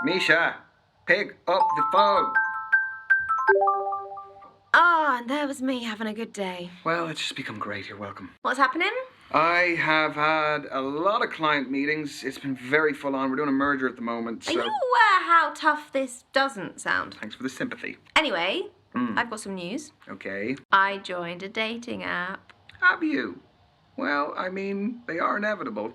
Misha, pick up the phone. Ah, and there was me having a good day. Well, it's just become great. You're welcome. What's happening? I have had a lot of client meetings. It's been very full on. We're doing a merger at the moment, so... Are you aware how tough this doesn't sound? Thanks for the sympathy. Anyway, I've got some news. Okay. I joined a dating app. Have you? Well, I mean, they are inevitable.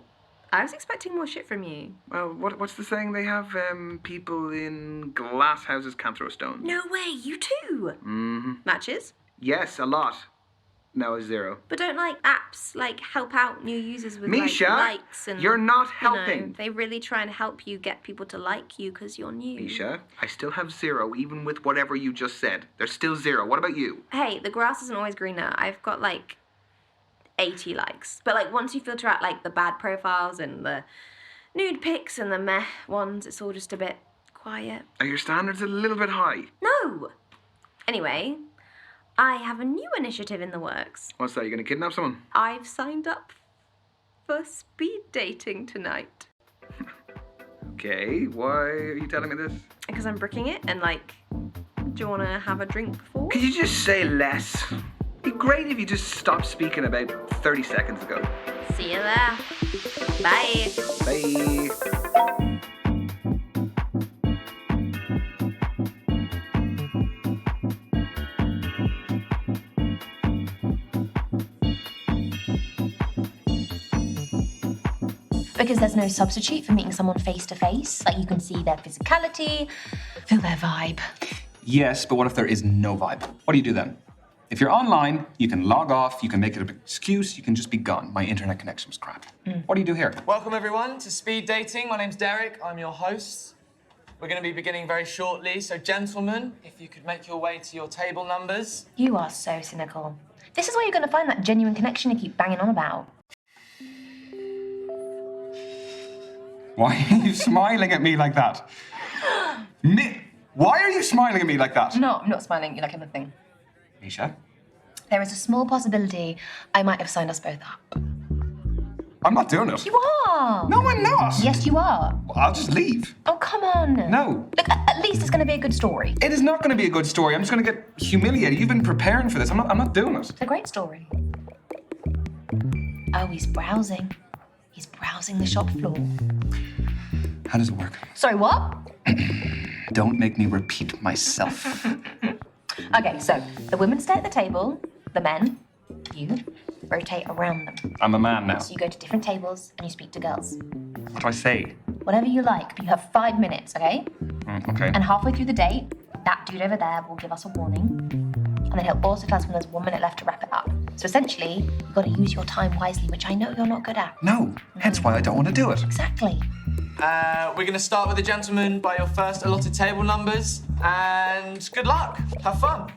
I was expecting more shit from you. Well, what's the saying? They have people in glass houses can't throw stones. No way, you too? Mm-hmm. Matches? Yes, a lot. No, a zero. But don't apps help out new users with Misha, likes and... you're not you know, helping. they really try and help you get people to like you because you're new. Misha, I still have zero, even with whatever you just said. There's still zero. What about you? Hey, the grass isn't always greener. I've got 80 likes. But once you filter out the bad profiles and the nude pics and the meh ones, it's all just a bit quiet. Are your standards a little bit high? No! Anyway, I have a new initiative in the works. What's that? You gonna kidnap someone? I've signed up for speed dating tonight. Okay, why are you telling me this? Because I'm bricking it and do you want to have a drink before? Could you just say less? It'd be great if you just stopped speaking about 30 seconds ago. See you there. Bye. Bye. Because there's no substitute for meeting someone face to face. You can see their physicality, feel their vibe. Yes, but what if there is no vibe? What do you do then? If you're online, you can log off, you can make it an excuse, you can just be gone. My internet connection was crap. What do you do here? Welcome everyone to Speed Dating. My name's Derek, I'm your host. We're going to be beginning very shortly, so gentlemen, if you could make your way to your table numbers. You are so cynical. This is where you're going to find that genuine connection you keep banging on about. Why are you smiling at me like that? Why are you smiling at me like that? No, I'm not smiling. You like anything. Misha? There is a small possibility I might have signed us both up. I'm not doing it. You are! No, I'm not. Yes, you are. I'll just leave. Oh, come on. No. Look, at least it's going to be a good story. It is not going to be a good story. I'm just going to get humiliated. You've been preparing for this. I'm not doing it. It's a great story. Oh, he's browsing. He's browsing the shop floor. How does it work? Sorry, what? Don't make me repeat myself. Okay, so the women stay at the table, the men, you, rotate around them. I'm a man now. So you go to different tables and you speak to girls. What do I say? Whatever you like, but you have 5 minutes, okay? Okay. And halfway through the date, that dude over there will give us a warning. And then he'll also tell us when there's 1 minute left to wrap it up. So essentially, you've got to use your time wisely, which I know you're not good at. No, hence why I don't want to do it. Exactly. We're going to start with the gentlemen by your first allotted table numbers, and good luck. Have fun.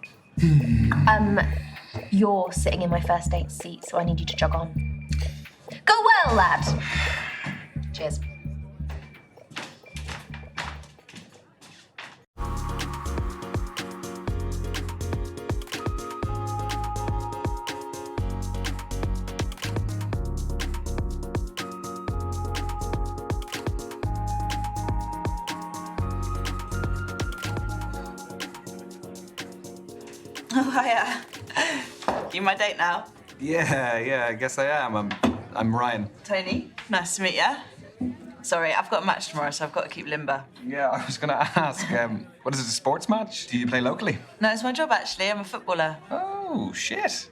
You're sitting in my first date seat, so I need you to jog on. Go well, lad. Cheers. Oh, hiya. You my date now? Yeah, I guess I am. I'm Ryan. Tony, nice to meet ya. Sorry, I've got a match tomorrow, so I've got to keep limber. Yeah, I was gonna ask, what is it, a sports match? Do you play locally? No, it's my job, actually. I'm a footballer. Oh, shit.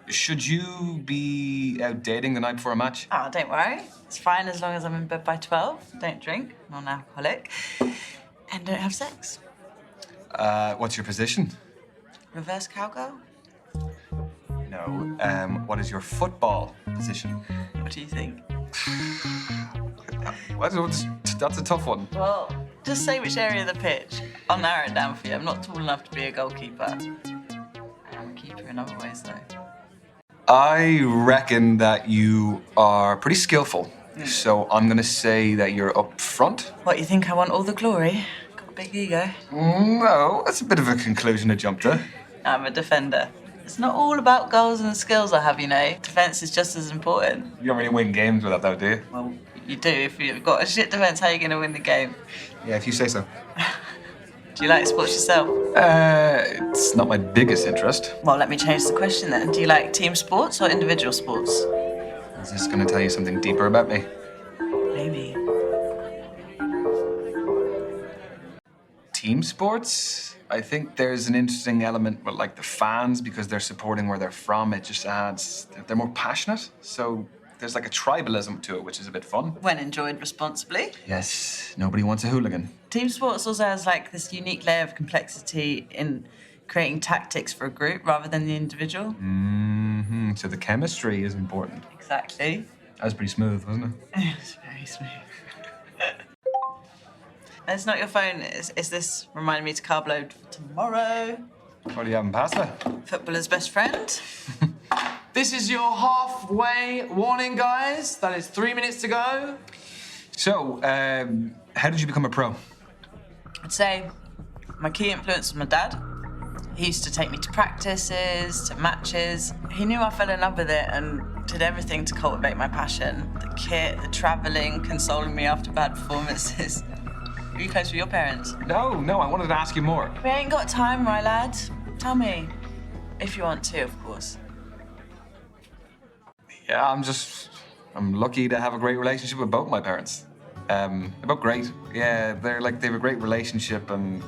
Should you be out dating the night before a match? Oh, don't worry. It's fine as long as I'm in bed by 12, don't drink, non-alcoholic, and don't have sex. What's your position? Reverse cowgirl? No. What is your football position? What do you think? That's a tough one. Well, just say which area of the pitch. I'll narrow it down for you. I'm not tall enough to be a goalkeeper. I am a keeper in other ways, though. I reckon that you are pretty skillful. So I'm gonna say that you're up front. What, you think I want all the glory? Got a big ego. No, that's a bit of a conclusion to jump to. I'm a defender. It's not all about goals and skills I have, you know. Defence is just as important. You don't really win games with that, though, do you? Well, you do. If you've got a shit defence, how are you going to win the game? Yeah, if you say so. Do you like sports yourself? It's not my biggest interest. Well, let me change the question then. Do you like team sports or individual sports? Is this going to tell you something deeper about me? Maybe. Team sports? I think there's an interesting element with, like, the fans, because they're supporting where they're from. It just adds... They're more passionate, so there's, like, a tribalism to it, which is a bit fun. When enjoyed responsibly. Yes, nobody wants a hooligan. Team sports also has, like, this unique layer of complexity in creating tactics for a group rather than the individual. Mm-hmm. So the chemistry is important. Exactly. That was pretty smooth, wasn't it? It's very smooth. It's not your phone. Is this reminding me to carb load for tomorrow? What are you having, pasta? Footballer's best friend. This is your halfway warning, guys. That is 3 minutes to go. So, how did you become a pro? I'd say my key influence was my dad. He used to take me to practices, to matches. He knew I fell in love with it and did everything to cultivate my passion. The kit, the travelling, consoling me after bad performances. Were you close with your parents? No, I wanted to ask you more. We ain't got time, my lad. Tell me. If you want to, of course. Yeah, I'm lucky to have a great relationship with both my parents. They're both great. Yeah, they have a great relationship, and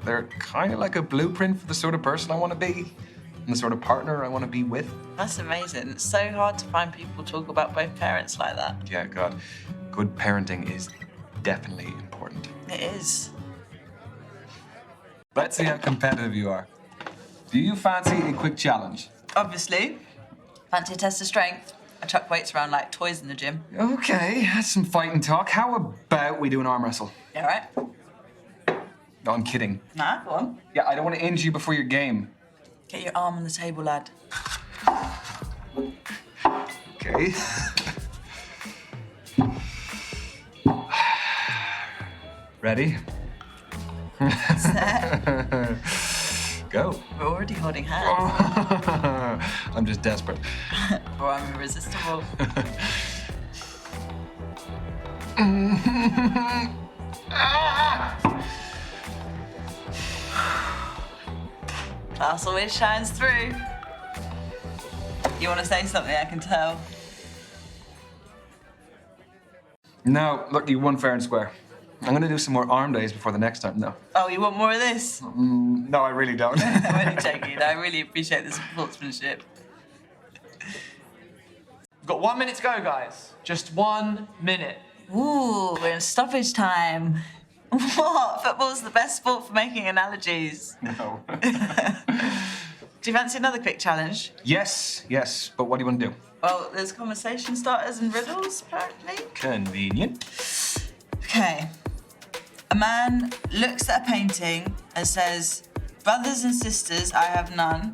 they're kind of like a blueprint for the sort of person I want to be and the sort of partner I want to be with. That's amazing. It's so hard to find people talk about both parents like that. Yeah, God. Good parenting is definitely important. It is. Let's see how competitive you are. Do you fancy a quick challenge? Obviously. Fancy a test of strength? I chuck weights around like toys in the gym. Okay, that's some fighting talk. How about we do an arm wrestle? You all right? No, I'm kidding. Nah, go on. Yeah, I don't want to injure you before your game. Get your arm on the table, lad. Okay. Ready? Set. Go. We're already holding hands. I'm just desperate. Or I'm irresistible. Class always shines through. You want to say something? I can tell. No, look, you won fair and square. I'm gonna do some more arm days before the next time, though. Oh, you want more of this? No, I really don't. I'm only joking. I really appreciate the sportsmanship. We've got 1 minute to go, guys. Just 1 minute. Ooh, we're in stoppage time. What? Football's the best sport for making analogies. No. Do you fancy another quick challenge? Yes, but what do you want to do? Well, there's conversation starters and riddles, apparently. Convenient. Okay. A man looks at a painting and says, "Brothers and sisters, I have none,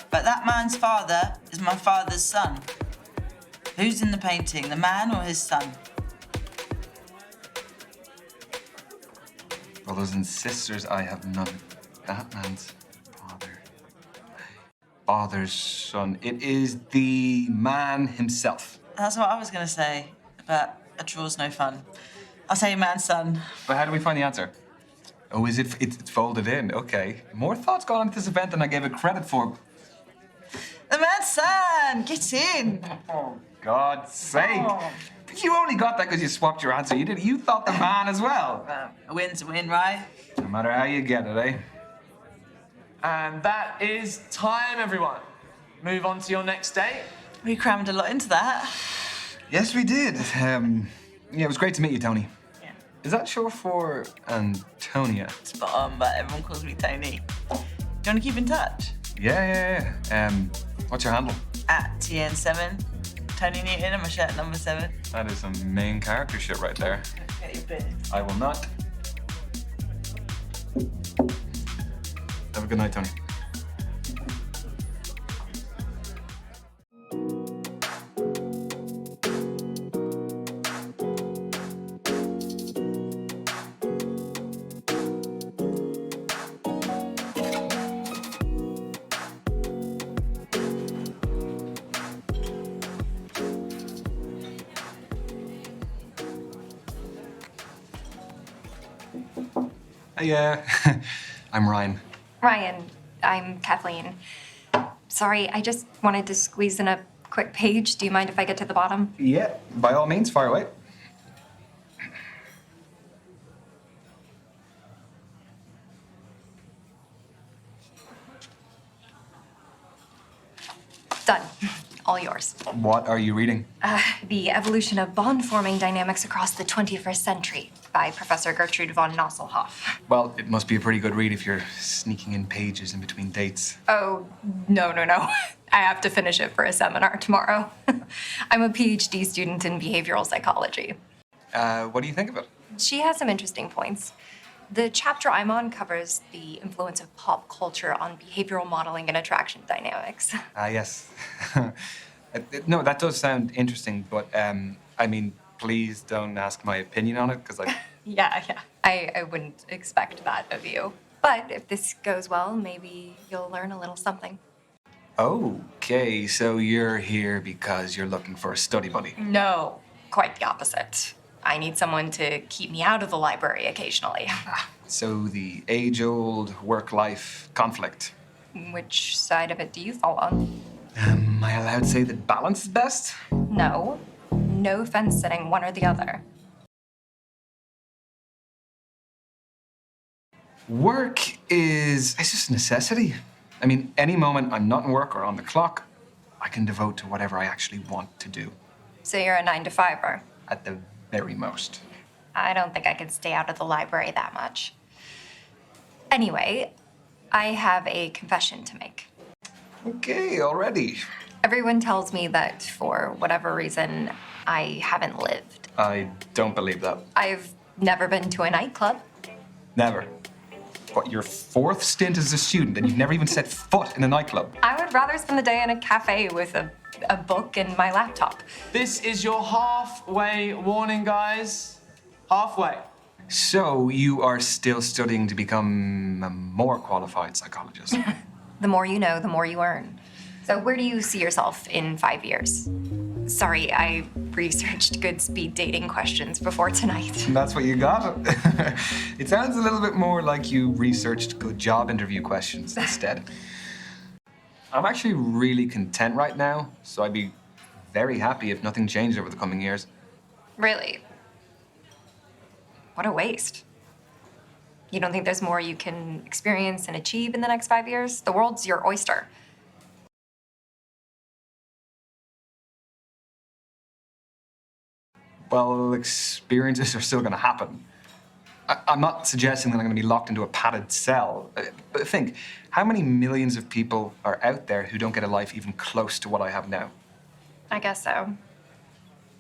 but that man's father is my father's son." Who's in the painting, the man or his son? Brothers and sisters, I have none. That man's father's son. It is the man himself. That's what I was going to say, but a draw's no fun. I'll say man's son. But how do we find the answer? Oh, is it? It's folded in. Okay. More thought's gone into this event than I gave it credit for. The man's son! Get in! Oh, God's sake. You only got that because you swapped your answer. You thought the man as well. A win's a win, right? No matter how you get it, eh? And that is time, everyone. Move on to your next date. We crammed a lot into that. Yes, we did. Yeah, it was great to meet you, Tony. Yeah. Is that short for Antonia? Spot on, but everyone calls me Tony. Do you want to keep in touch? Yeah. What's your handle? At TN7. Tony Newton and my shirt number 7. That is some main character shit right there. Get your bit. I will not. Have a good night, Tony. Yeah, I'm Ryan. Ryan, I'm Kathleen. Sorry, I just wanted to squeeze in a quick page. Do you mind if I get to the bottom? Yeah, by all means, fire away. Done. All yours. What are you reading? The Evolution of Bond-Forming Dynamics Across the 21st Century by Professor Gertrude von Nosselhoff. Well, it must be a pretty good read if you're sneaking in pages in between dates. Oh, no. I have to finish it for a seminar tomorrow. I'm a PhD student in behavioral psychology. What do you think of it? She has some interesting points. The chapter I'm on covers the influence of pop culture on behavioral modeling and attraction dynamics. Yes. No, that does sound interesting, but I mean, please don't ask my opinion on it, because Yeah. I wouldn't expect that of you. But if this goes well, maybe you'll learn a little something. Okay, so you're here because you're looking for a study buddy. No, quite the opposite. I need someone to keep me out of the library occasionally. So the age-old work-life conflict. Which side of it do you fall on? Am I allowed to say that balance is best? No. No fence sitting, one or the other. Work is it's just a necessity. I mean, any moment I'm not in work or on the clock, I can devote to whatever I actually want to do. So you're a 9-to-5er? At the very most. I don't think I could stay out of the library that much. Anyway, I have a confession to make. Okay, already. Everyone tells me that for whatever reason, I haven't lived. I don't believe that. I've never been to a nightclub. Never. What, your fourth stint as a student and you've never even set foot in a nightclub? I would rather spend the day in a cafe with a book and my laptop. This is your halfway warning, guys. Halfway. So you are still studying to become a more qualified psychologist? The more you know, the more you earn. So where do you see yourself in 5 years? Sorry, I researched good speed dating questions before tonight. That's what you got? It sounds a little bit more like you researched good job interview questions instead. I'm actually really content right now, so I'd be very happy if nothing changed over the coming years. Really? What a waste. You don't think there's more you can experience and achieve in the next 5 years? The world's your oyster. Well, experiences are still going to happen. I'm not suggesting that I'm going to be locked into a padded cell. But think, how many millions of people are out there who don't get a life even close to what I have now? I guess so.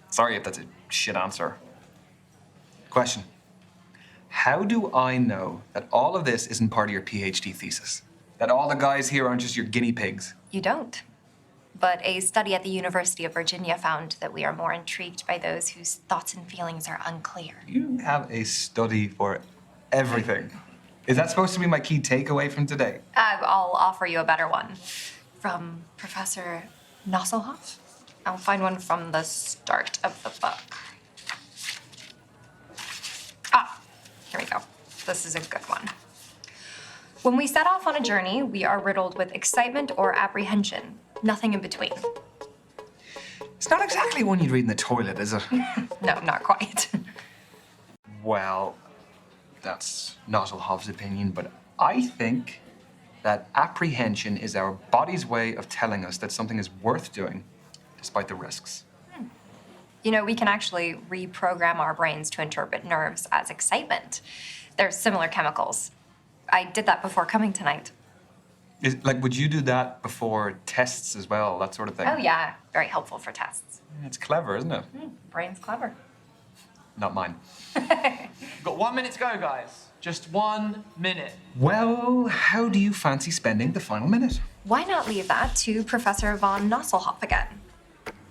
Sorry if that's a shit answer. Question. How do I know that all of this isn't part of your PhD thesis? That all the guys here aren't just your guinea pigs? You don't. But a study at the University of Virginia found that we are more intrigued by those whose thoughts and feelings are unclear. You have a study for everything. Is that supposed to be my key takeaway from today? I'll offer you a better one. From Professor Nosselhoff? I'll find one from the start of the book. Here we go. This is a good one. When we set off on a journey, we are riddled with excitement or apprehension. Nothing in between. It's not exactly one you'd read in the toilet, is it? No, not quite. Well, that's Nosselhoff's opinion, but I think that apprehension is our body's way of telling us that something is worth doing, despite the risks. You know, we can actually reprogram our brains to interpret nerves as excitement. They're similar chemicals. I did that before coming tonight. Would you do that before tests as well, that sort of thing? Oh, yeah. Very helpful for tests. It's clever, isn't it? Brain's clever. Not mine. We've got 1 minute to go, guys. Just 1 minute. Well, how do you fancy spending the final minute? Why not leave that to Professor von Nosselhoff again?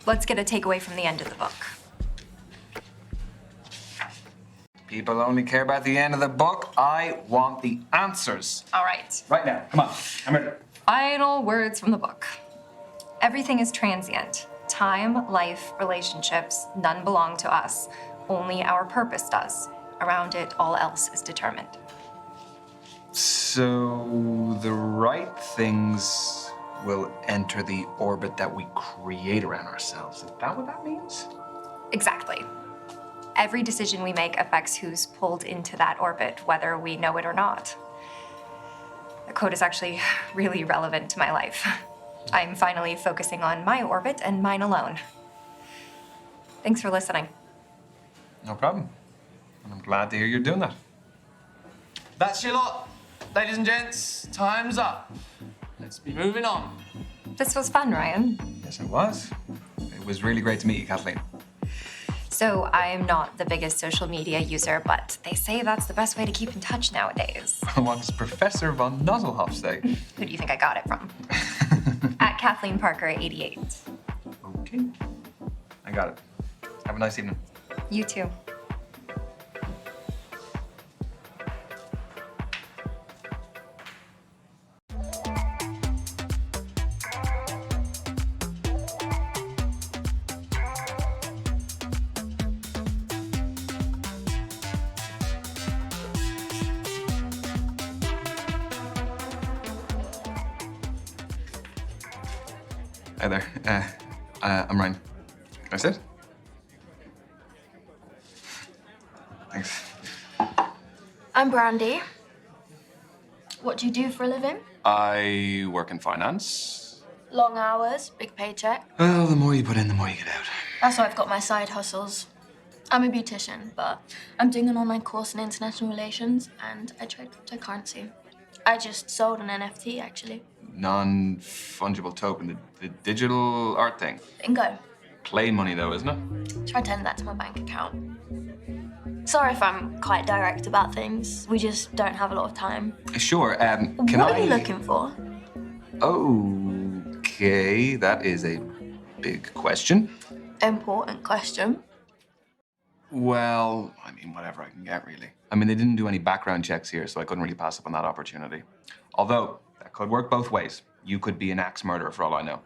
Let's get a takeaway from the end of the book. People only care about the end of the book. I want the answers. All right. Right now, come on, I'm ready. Final words from the book. Everything is transient. Time, life, relationships, none belong to us. Only our purpose does. Around it, all else is determined. So the right things will enter the orbit that we create around ourselves. Is that what that means? Exactly. Every decision we make affects who's pulled into that orbit, whether we know it or not. The code is actually really relevant to my life. I'm finally focusing on my orbit and mine alone. Thanks for listening. No problem. And I'm glad to hear you're doing that. That's your lot. Ladies and gents, time's up. Let's be moving on. This was fun, Ryan. Yes, it was. It was really great to meet you, Kathleen. So I'm not the biggest social media user, but they say that's the best way to keep in touch nowadays. What does Professor von Nuzzlehoff say? Who do you think I got it from? At Kathleen Parker 88. Okay. I got it. Have a nice evening. You too. Hi there. I'm Ryan. Can I sit? Thanks. I'm Brandy. What do you do for a living? I work in finance. Long hours, big paycheck. Well, the more you put in, the more you get out. That's why I've got my side hustles. I'm a beautician, but I'm doing an online course in international relations and I trade cryptocurrency. I just sold an NFT, actually. Non-fungible token, the digital art thing. Bingo. Play money, though, isn't it? Try to send that to my bank account. Sorry if I'm quite direct about things. We just don't have a lot of time. Sure. Can What are you looking for? Okay, that is a big question. Important question. Well, I mean, whatever I can get, really. I mean, they didn't do any background checks here, so I couldn't really pass up on that opportunity. Although, that could work both ways. You could be an axe murderer for all I know.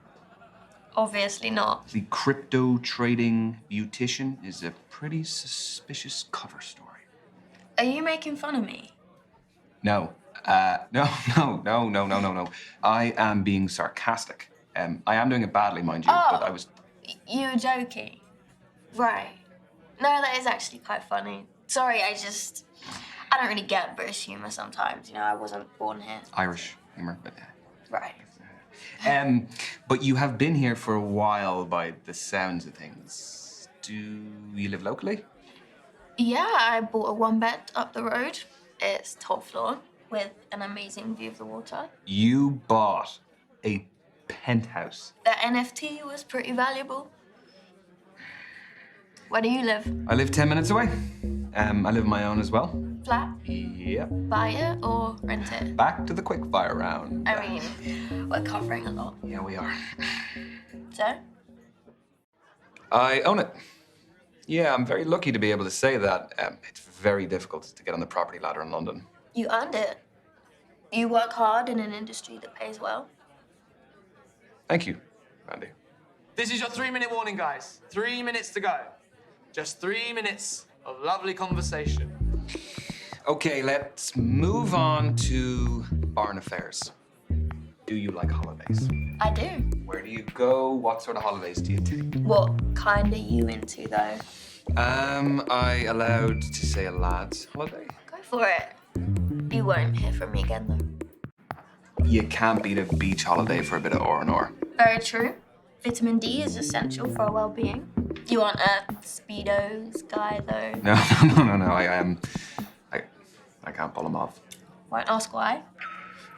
Obviously not. The crypto trading beautician is a pretty suspicious cover story. Are you making fun of me? No. No. I am being sarcastic. I am doing it badly, mind you, but I was... You were joking. Right. No, that is actually quite funny. Sorry, I don't really get British humor sometimes. You know, I wasn't born here. Irish humor, but... Right. But you have been here for a while by the sounds of things. Do you live locally? Yeah, I bought a one bed up the road. It's top floor with an amazing view of the water. You bought a penthouse. The NFT was pretty valuable. Where do you live? I live 10 minutes away. I live on my own as well. Flat? Yep. Buy it or rent it? Back to the quickfire round. I mean, we're covering a lot. Yeah, we are. So? I own it. Yeah, I'm very lucky to be able to say that. It's very difficult to get on the property ladder in London. You earned it. You work hard in an industry that pays well. Thank you, Randy. This is your 3-minute warning, guys. 3 minutes to go. Just 3 minutes of lovely conversation. Okay, let's move on to barn affairs. Do you like holidays? I do. Where do you go? What sort of holidays do you take? What kind are you into, though? Am I allowed to say a lad's holiday? Go for it. You won't hear from me again, though. You can't beat a beach holiday for a bit of R&R. Very true. Vitamin D is essential for our well-being. You aren't a Speedos guy, though. No. I can't pull them off. Won't ask why.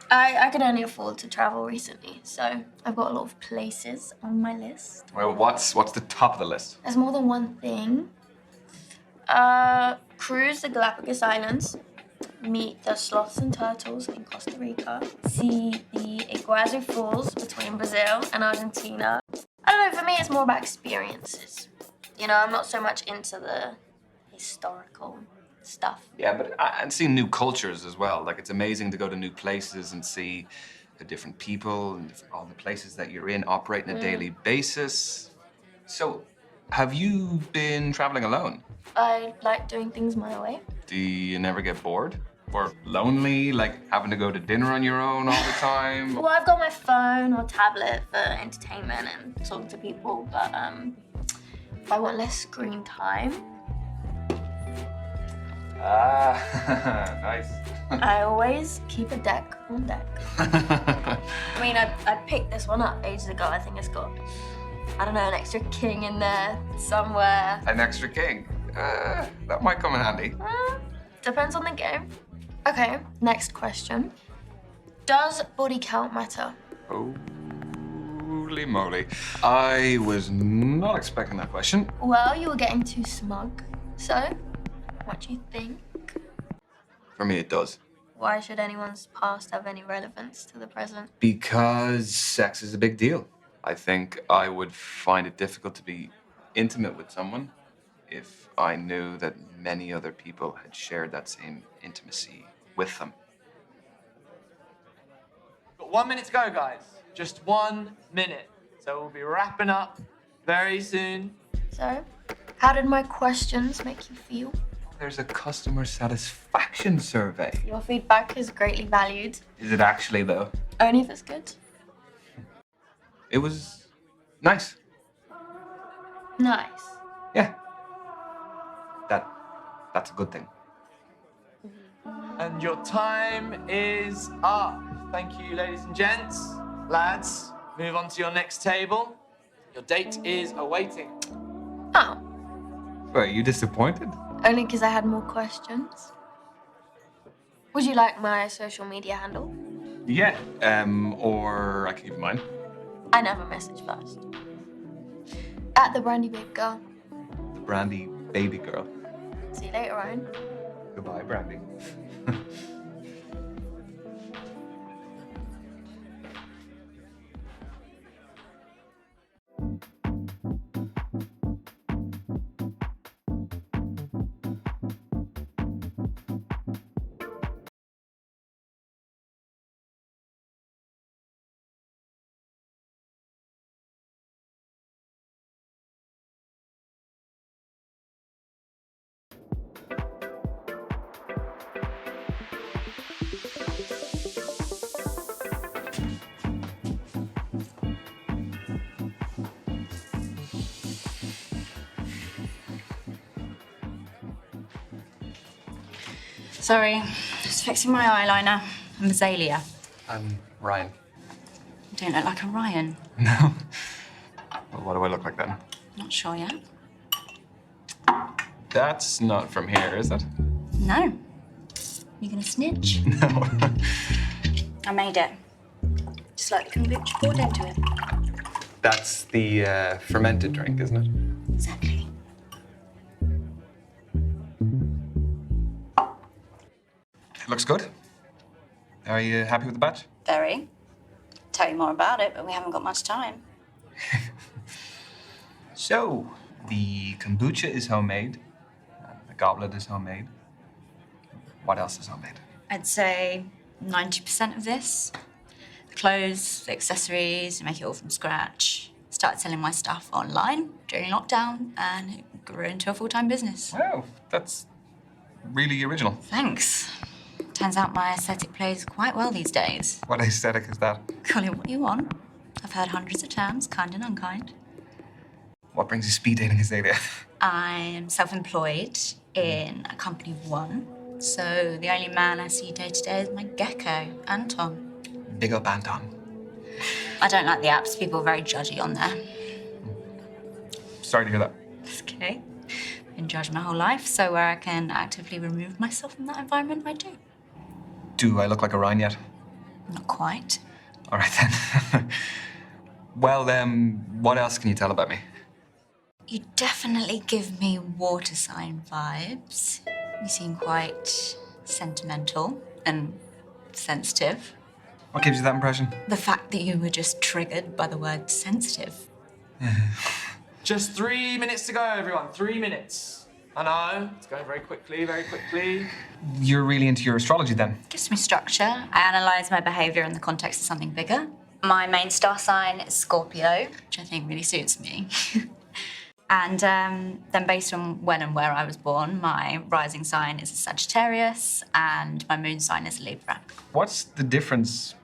I could only afford to travel recently, so I've got a lot of places on my list. Well, what's the top of the list? There's more than one thing. Cruise the Galapagos Islands, meet the sloths and turtles in Costa Rica, see the Iguazu Falls between Brazil and Argentina. I don't know, for me it's more about experiences. You know, I'm not so much into the historical stuff. Yeah, but and seeing new cultures as well. Like, it's amazing to go to new places and see the different people and all the places that you're in operate on a daily basis. So, have you been traveling alone? I like doing things my way. Do you never get bored? Or lonely, like having to go to dinner on your own all the time? Well, I've got my phone or tablet for entertainment and talking to people, but if I want less screen time, Nice. I always keep a deck on deck. I mean, I picked this one up ages ago. I think it's got, I don't know, an extra king in there somewhere. An extra king? That might come in handy. Depends on the game. Okay, next question. Does body count matter? Holy moly. I was not expecting that question. Well, you were getting too smug. So, what do you think? For me, it does. Why should anyone's past have any relevance to the present? Because sex is a big deal. I think I would find it difficult to be intimate with someone if I knew that many other people had shared that same intimacy with them. Got 1 minute to go, guys. Just 1 minute. So we'll be wrapping up very soon. So, how did my questions make you feel? There's a customer satisfaction survey. Your feedback is greatly valued. Is it actually, though? Only if it's good. It was nice. Nice. Yeah. That's a good thing. And your time is up. Thank you, ladies and gents. Lads, move on to your next table. Your date is awaiting. Oh, Wait, are you disappointed? only because I had more questions. Would you like my social media handle? Yeah. Or I can give you mine. I never message first. At the Brandy Babe Girl. The Brandy baby girl. See you later, Ryan. Goodbye, Brandy. Sorry, just fixing my eyeliner. I'm Azalea. I'm Ryan. You don't look like a Ryan. No? Well, what do I look like then? Not sure yet. That's not from here, is it? No. You gonna snitch? No. I made it. Just like the kombucha poured into it. That's the fermented drink, isn't it? Exactly. It looks good. Are you happy with the batch? Very. Tell you more about it, but we haven't got much time. So, the kombucha is homemade. The goblet is homemade. What else is homemade? I'd say 90% of this. The clothes, the accessories, make it all from scratch. Started selling my stuff online during lockdown, and it grew into a full-time business. Wow, that's really original. Thanks. Turns out my aesthetic plays quite well these days. What aesthetic is that? Call it what you want. I've heard hundreds of terms, kind and unkind. What brings you speed dating, Azalea? I am self-employed in a company of one, so the only man I see day to day is my gecko, Anton. Big up, Anton. I don't like the apps. People are very judgy on there. Sorry to hear that. It's okay. Been judged my whole life, so where I can actively remove myself from that environment, I do. Do I look like a Ryan yet? Not quite. All right, then. Well, what else can you tell about me? You definitely give me water sign vibes. You seem quite sentimental and sensitive. What gives you that impression? The fact that you were just triggered by the word sensitive. Just 3 minutes to go, everyone. 3 minutes. I know, it's going very quickly, very quickly. You're really into your astrology, then? Gives me structure. I analyse my behaviour in the context of something bigger. My main star sign is Scorpio, which I think really suits me. And then based on when and where I was born, my rising sign is a Sagittarius and my moon sign is a Libra. What's the difference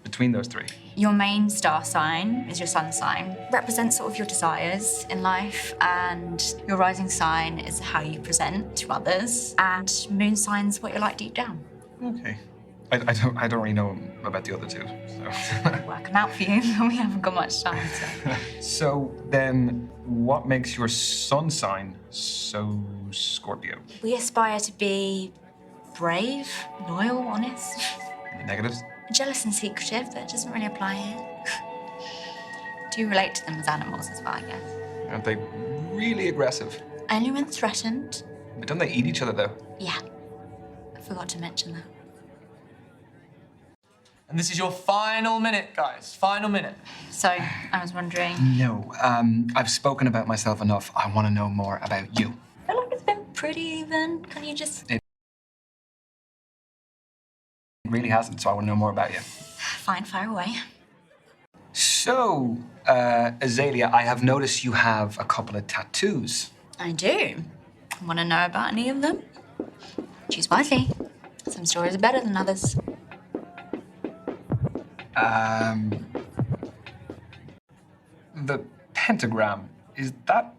between those three? Your main star sign is your sun sign, represents sort of your desires in life, and your rising sign is how you present to others, and moon sign's what you're like deep down. Okay. I don't really know about the other two, so. Work them out for you, we haven't got much time, so. So then, what makes your sun sign so Scorpio? We aspire to be brave, loyal, honest, Any negatives? jealous and secretive, but it doesn't really apply here. Do you relate to them as animals as well, I guess? Aren't they really aggressive? Only when threatened. But don't they eat each other, though? Yeah, I forgot to mention that. And this is your final minute, guys. Final minute. So, I was wondering, No, I've spoken about myself enough. I want to know more about you. I feel like it's been pretty even. Can you just... It really hasn't, so I want to know more about you. Fine, fire away. So, Azalea, I have noticed you have a couple of tattoos. I do. Want to know about any of them? Choose wisely. Some stories are better than others. The pentagram, is that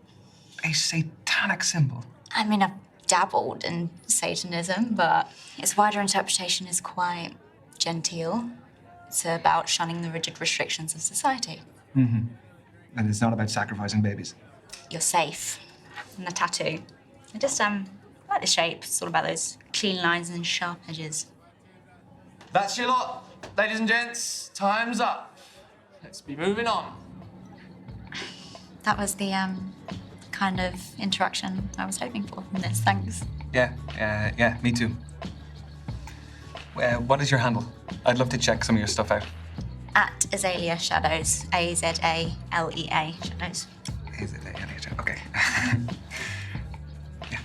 a satanic symbol? I mean, I've dabbled in Satanism, but its wider interpretation is quite genteel. It's about shunning the rigid restrictions of society. Mm-hmm. And it's not about sacrificing babies. You're safe. And the tattoo. I just, I like the shape. It's all about those clean lines and sharp edges. That's your lot. Ladies and gents, time's up. Let's be moving on. That was the, kind of interaction I was hoping for from this. Thanks. Yeah, me too. What is your handle? I'd love to check some of your stuff out. At Azalea Shadows. A-Z-A-L-E-A Shadows. A-Z-A-L-E-A, okay. Yeah.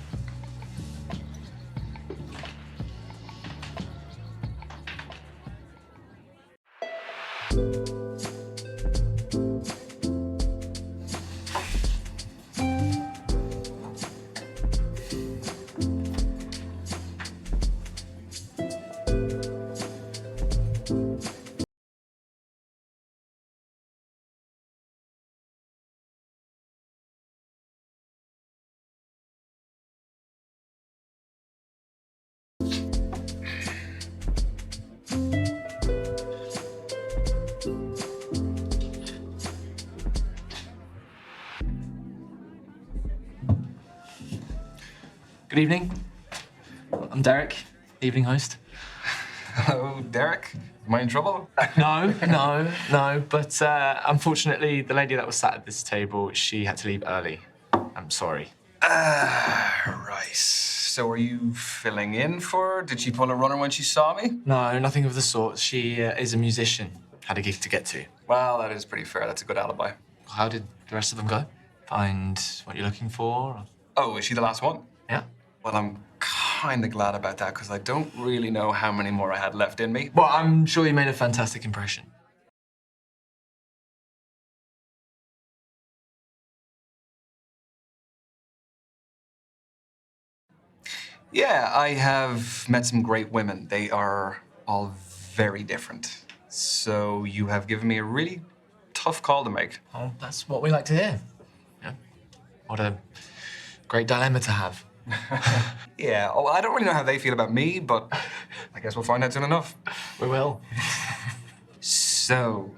Good evening. I'm Derek, evening host. Hello, Derek. Am I in trouble? No. But unfortunately, the lady that was sat at this table, she had to leave early. I'm sorry. Right. So are you filling in for her? Did she pull a runner when she saw me? No, nothing of the sort. She is a musician. Had a gig to get to. Well, that is pretty fair. That's a good alibi. How did the rest of them go? Find what you're looking for? Oh, is she the last one? Yeah. Well, I'm kind of glad about that because I don't really know how many more I had left in me. Well, I'm sure you made a fantastic impression. Yeah, I have met some great women. They are all very different. So you have given me a really tough call to make. Oh, that's what we like to hear. Yeah. What a great dilemma to have. Yeah, oh, I don't really know how they feel about me, but I guess we'll find out soon enough. We will. So,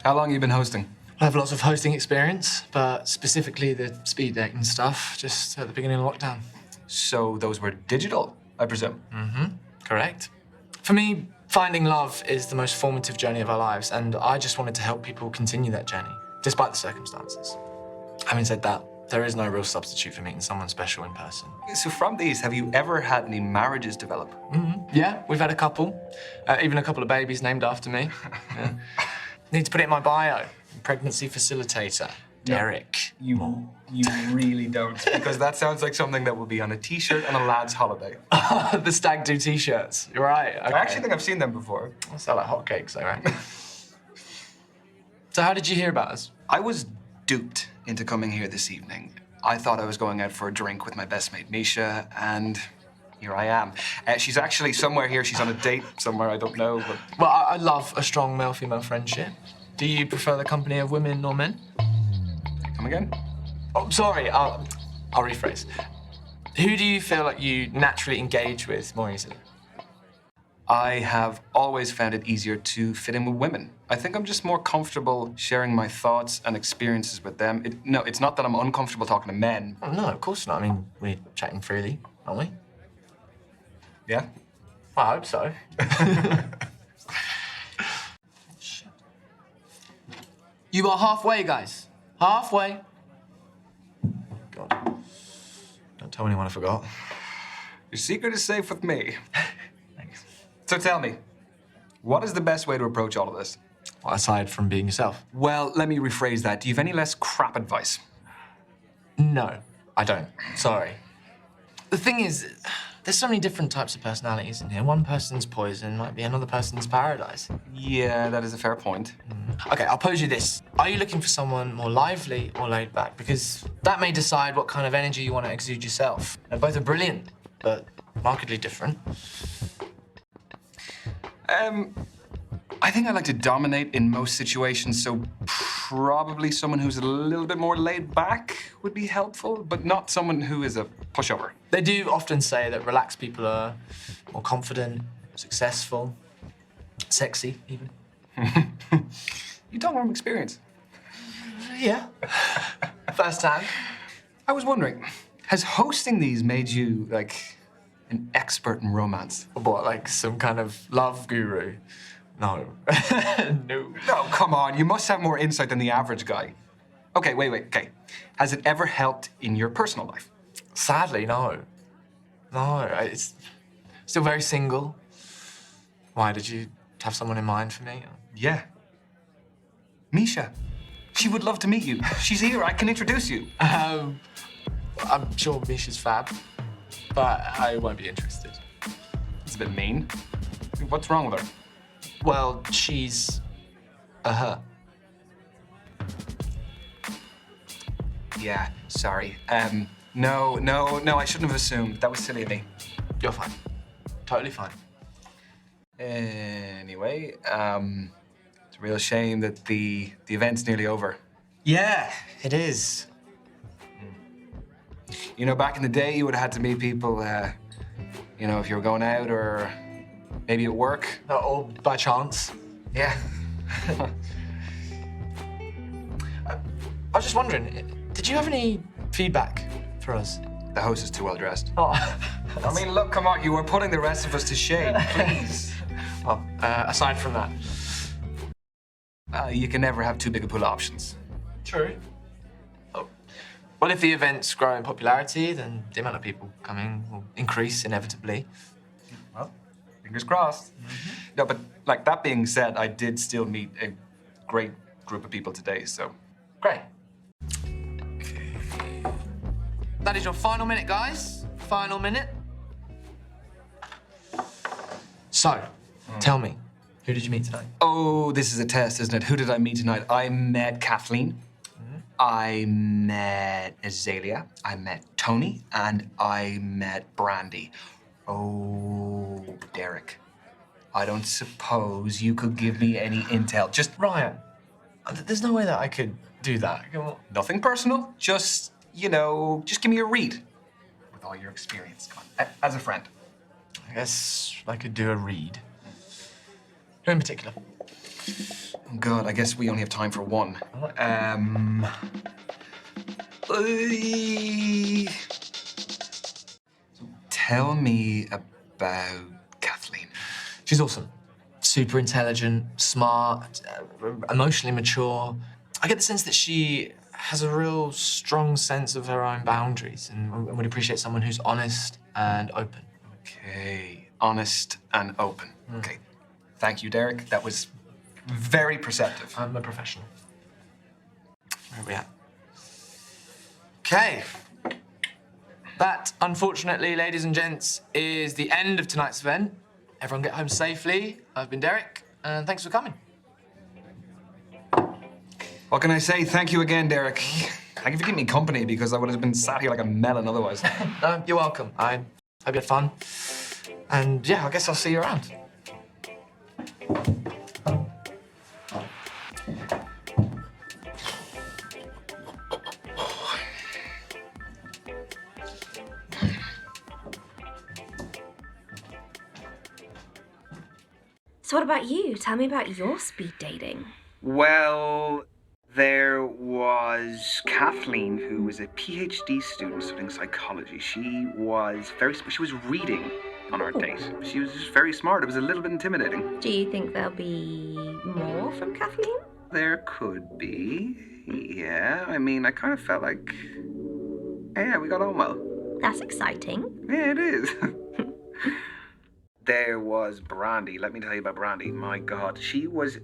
how long have you been hosting? I have lots of hosting experience, but specifically the speed dating stuff, just at the beginning of lockdown. So those were digital, I presume? Mm-hmm, correct. For me, finding love is the most formative journey of our lives, and I just wanted to help people continue that journey, despite the circumstances. Having said that, there is no real substitute for meeting someone special in person. So from these, have you ever had any marriages develop? Mm-hmm. Yeah, we've had a couple. Even a couple of babies named after me. Yeah. Need to put it in my bio. Pregnancy facilitator, Derek. You really don't, because that sounds like something that will be on a t-shirt on a lad's holiday. The stag do t-shirts. You're right. Okay. I actually think I've seen them before. They sell like hotcakes, though, right? So how did you hear about us? I was duped into coming here this evening. I thought I was going out for a drink with my best mate, Misha, and here I am. She's actually somewhere here. She's on a date somewhere, I don't know, but... Well, I love a strong male-female friendship. Do you prefer the company of women or men? Come again? Oh, sorry, I'll rephrase. Who do you feel like you naturally engage with more easily? I have always found it easier to fit in with women. I think I'm just more comfortable sharing my thoughts and experiences with them. No, it's not that I'm uncomfortable talking to men. Oh, no, of course not. I mean, we're chatting freely, aren't we? Yeah? I hope so. You are halfway, guys. Halfway. God. Don't tell anyone I forgot. Your secret is safe with me. Thanks. So tell me, what is the best way to approach all of this? Well, aside from being yourself. Well, let me rephrase that. Do you have any less crap advice? No, I don't. Sorry. The thing is, there's so many different types of personalities in here. One person's poison might be another person's paradise. Yeah, that is a fair point. Okay, I'll pose you this. Are you looking for someone more lively or laid back? Because that may decide what kind of energy you want to exude yourself. Now, both are brilliant, but markedly different. I think I like to dominate in most situations, so probably someone who's a little bit more laid back would be helpful, but not someone who is a pushover. They do often say that relaxed people are more confident, successful, sexy, even. You talk from experience. Yeah. First time. I was wondering, has hosting these made you, like, an expert in romance? What, like some kind of love guru? No. No. No, come on. You must have more insight than the average guy. Okay, wait. Okay. Has it ever helped in your personal life? Sadly, no. No, it's still very single. Why, did you have someone in mind for me? Yeah. Misha. She would love to meet you. She's here. I can introduce you. I'm sure Misha's fab, but I won't be interested. It's a bit mean. What's wrong with her? Well, she's a her. Yeah, sorry. No, I shouldn't have assumed. That was silly of me. You're fine. Totally fine. Anyway, it's a real shame that the event's nearly over. Yeah, it is. You know, back in the day, you would have had to meet people, you know, if you were going out or maybe at work. Or by chance. Yeah. I was just wondering, did you have any feedback for us? The host is too well dressed. Oh, I mean, look, come on, you were putting the rest of us to shame, please. Well, aside from that. You can never have too big a pool of options. True. Oh. Well, if the events grow in popularity, then the amount of people coming will increase inevitably. Well, fingers crossed. No, but like that being said, I did still meet a great group of people today, so. Great. That is your final minute, guys. Final minute. So, tell me, who did you meet tonight? Oh, this is a test, isn't it? Who did I meet tonight? I met Kathleen. I met Azalea. I met Tony. And I met Brandy. Oh, Derek. I don't suppose you could give me any intel. Just Ryan, there's no way that I could do that. Come on. nothing personal. Just, you know, just give me a read. With all your experience. Come on. As a friend. I guess I could do a read. Who in particular? Oh, God, I guess we only have time for one. Tell me about Kathleen. She's awesome. Super intelligent, smart, emotionally mature. I get the sense that she has a real strong sense of her own boundaries and would appreciate someone who's honest and open. Okay, honest and open. Okay, thank you, Derek. That was very perceptive. I'm a professional. Where are we at? Okay. That, unfortunately, ladies and gents, is the end of tonight's event. Everyone get home safely. I've been Derek, and thanks for coming. What can I say? Thank you again, Derek. Thank you for keeping me company because I would have been sat here like a melon otherwise. No, you're welcome. I hope you had fun. And yeah, I guess I'll see you around. So what about you? Tell me about your speed dating. Well, there was Kathleen, who was a PhD student studying psychology. She was reading on our date. She was just very smart. It was a little bit intimidating. Do you think there'll be more from Kathleen? There could be. Yeah, I mean, I kind of felt like, yeah, we got on well. That's exciting. Yeah, it is. There was Brandy. Let me tell you about Brandy. My God, she would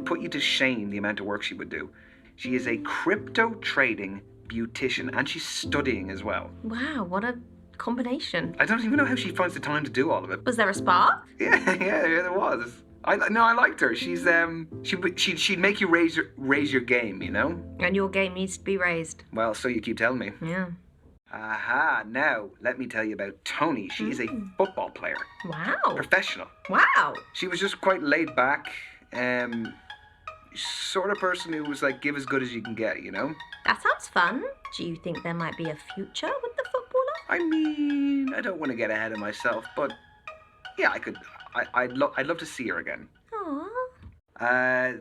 put you to shame the amount of work she would do. She is a crypto trading beautician and she's studying as well. Wow, what a combination. I don't even know how she finds the time to do all of it. Was there a spark? Yeah, there was. I liked her. She's she'd make you raise your game, you know? And your game needs to be raised. Well, so you keep telling me. Yeah. Aha, now let me tell you about Tony. She's a football player. Wow. Professional. Wow. She was just quite laid back, sort of person who was like, give as good as you can get, you know? That sounds fun. Do you think there might be a future with the footballer? I mean, I don't want to get ahead of myself, but yeah, I'd love to see her again. Aww.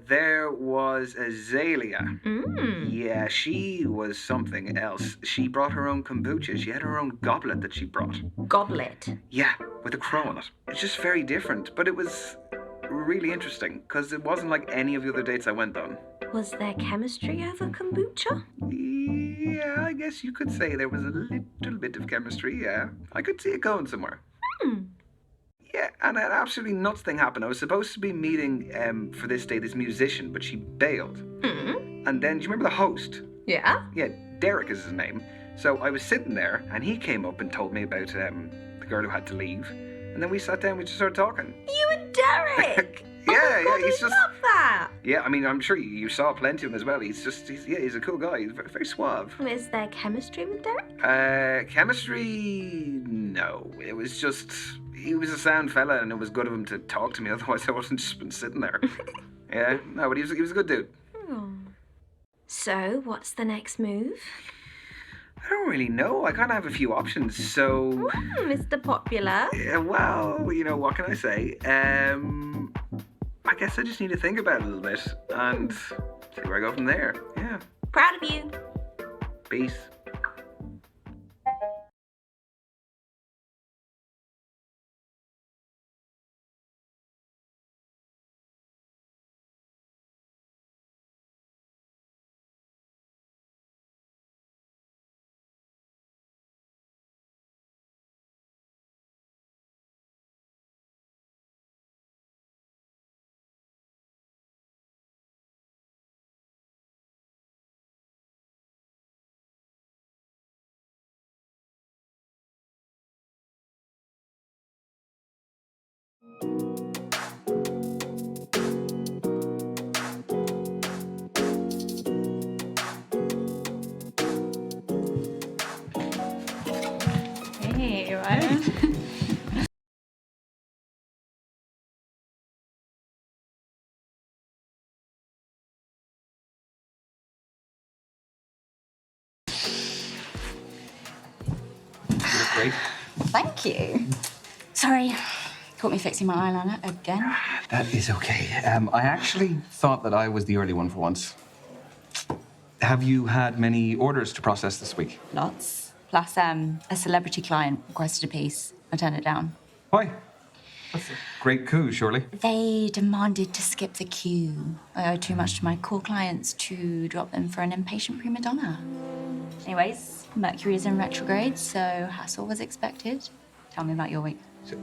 There was Azalea. Mm. Yeah, she was something else. She brought her own kombucha. She had her own goblet that she brought. Goblet. Yeah, with a crow on it. It's just very different, but it was really interesting because it wasn't like any of the other dates I went on. Was there chemistry over kombucha? Yeah, I guess you could say there was a little bit of chemistry, yeah. I could see it going somewhere. Yeah, and an absolutely nuts thing happened. I was supposed to be meeting for this day this musician, but she bailed. And then, do you remember the host? Yeah. Yeah, Derek is his name. So I was sitting there, and he came up and told me about the girl who had to leave. And then we sat down, we just started talking. You and Derek! Yeah, oh my God, he's I love that. Yeah, I mean, I'm sure you saw plenty of him as well. He's a cool guy. He's very, very suave. Is there chemistry with Derek? Chemistry? No. It was just, he was a sound fella and it was good of him to talk to me. Otherwise, I wasn't just been sitting there. Yeah, no, but he was a good dude. Oh. So, what's the next move? I don't really know. I kind of have a few options, so... Mr. Popular. Yeah, well, you know, what can I say? I guess I just need to think about it a little bit and see where I go from there. Yeah. Proud of you. Peace. Hey, Ryan. You look great. Thank you. Sorry, caught me fixing my eyeliner again. That is okay. I actually thought that I was the early one for once. Have you had many orders to process this week? Lots. Plus, a celebrity client requested a piece. I turned it down. Why? That's a great coup, surely. They demanded to skip the queue. I owe too much to my core clients to drop them for an impatient prima donna. Anyways, Mercury is in retrograde, so hassle was expected. Tell me about your week. So,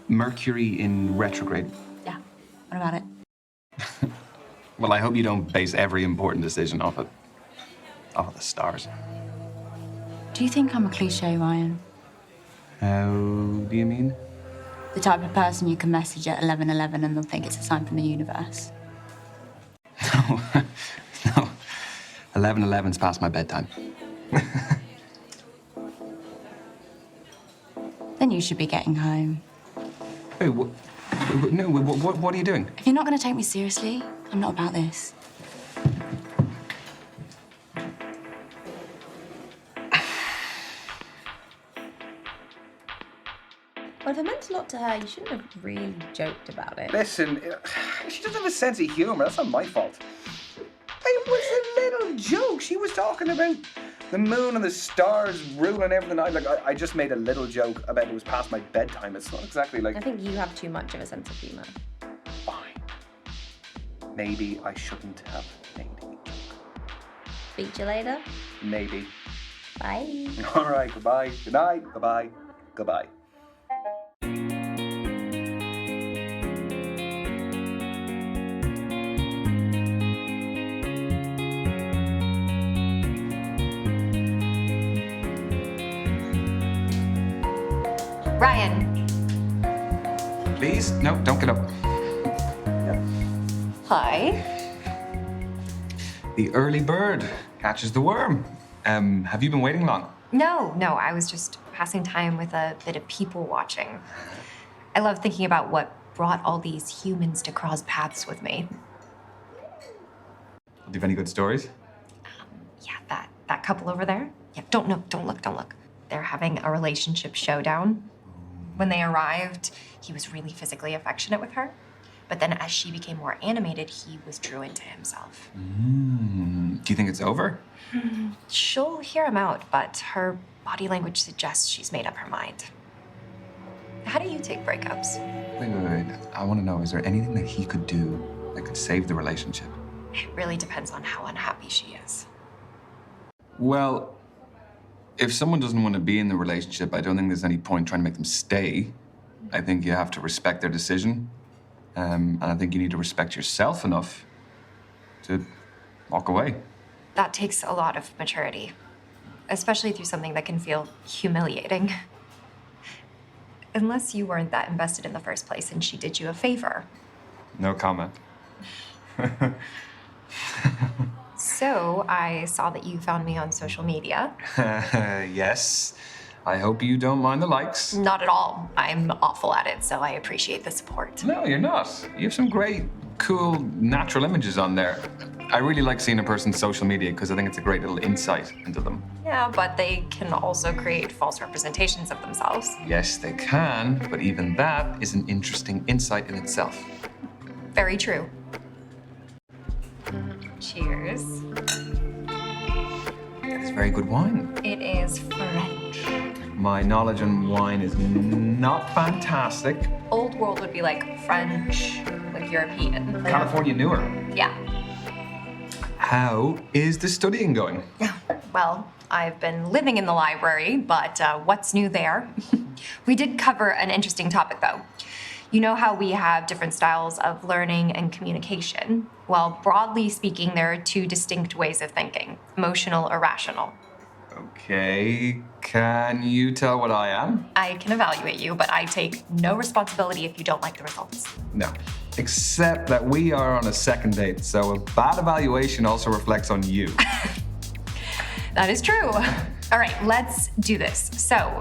Mercury in retrograde. Yeah, what about it? Well, I hope you don't base every important decision off of the stars. Do you think I'm a cliche, Ryan? How do you mean? The type of person you can message at 11:11 and they'll think it's a sign from the universe. No. No. 11:11's past my bedtime. Then you should be getting home. Hey, no, what are you doing? If you're not going to take me seriously, I'm not about this. Well, if it meant a lot to her, you shouldn't have really joked about it. Listen, she doesn't have a sense of humor. That's not my fault. It was a little joke. She was talking about the moon and the stars ruling everything. I just made a little joke about it was past my bedtime. It's not exactly like... I think you have too much of a sense of humour. Fine. Maybe I shouldn't have made a joke. Speak to you later. Maybe. Bye. All right, goodbye. Good night. Bye-bye. Goodbye. Ryan. Please? No, don't get up. Hi. The early bird catches the worm. Have you been waiting long? No, I was just passing time with a bit of people watching. I love thinking about what brought all these humans to cross paths with me. Do you have any good stories? Yeah, that couple over there. Yeah, don't look. They're having a relationship showdown. When they arrived, he was really physically affectionate with her. But then as she became more animated, he withdrew into himself. Do you think it's over? She'll hear him out, but her body language suggests she's made up her mind. How do you take breakups? Wait. I want to know, is there anything that he could do that could save the relationship? It really depends on how unhappy she is. Well, if someone doesn't want to be in the relationship, I don't think there's any point trying to make them stay. I think you have to respect their decision. And I think you need to respect yourself enough to walk away. That takes a lot of maturity, especially through something that can feel humiliating. Unless you weren't that invested in the first place and she did you a favor. No comment. So I saw that you found me on social media. Yes. I hope you don't mind the likes. Not at all. I'm awful at it, so I appreciate the support. No, you're not. You have some great, cool, natural images on there. I really like seeing a person's social media because I think it's a great little insight into them. Yeah, but they can also create false representations of themselves. Yes, they can, but even that is an interesting insight in itself. Very true. Cheers. It's very good wine. It is French. My knowledge on wine is not fantastic. Old world would be like French, like European. California newer. Yeah. How is the studying going? Well, I've been living in the library, but what's new there? We did cover an interesting topic, though. You know how we have different styles of learning and communication? Well, broadly speaking, there are two distinct ways of thinking, emotional or rational. Okay, can you tell what I am? I can evaluate you, but I take no responsibility if you don't like the results. No, except that we are on a second date, so a bad evaluation also reflects on you. That is true. All right, let's do this. So,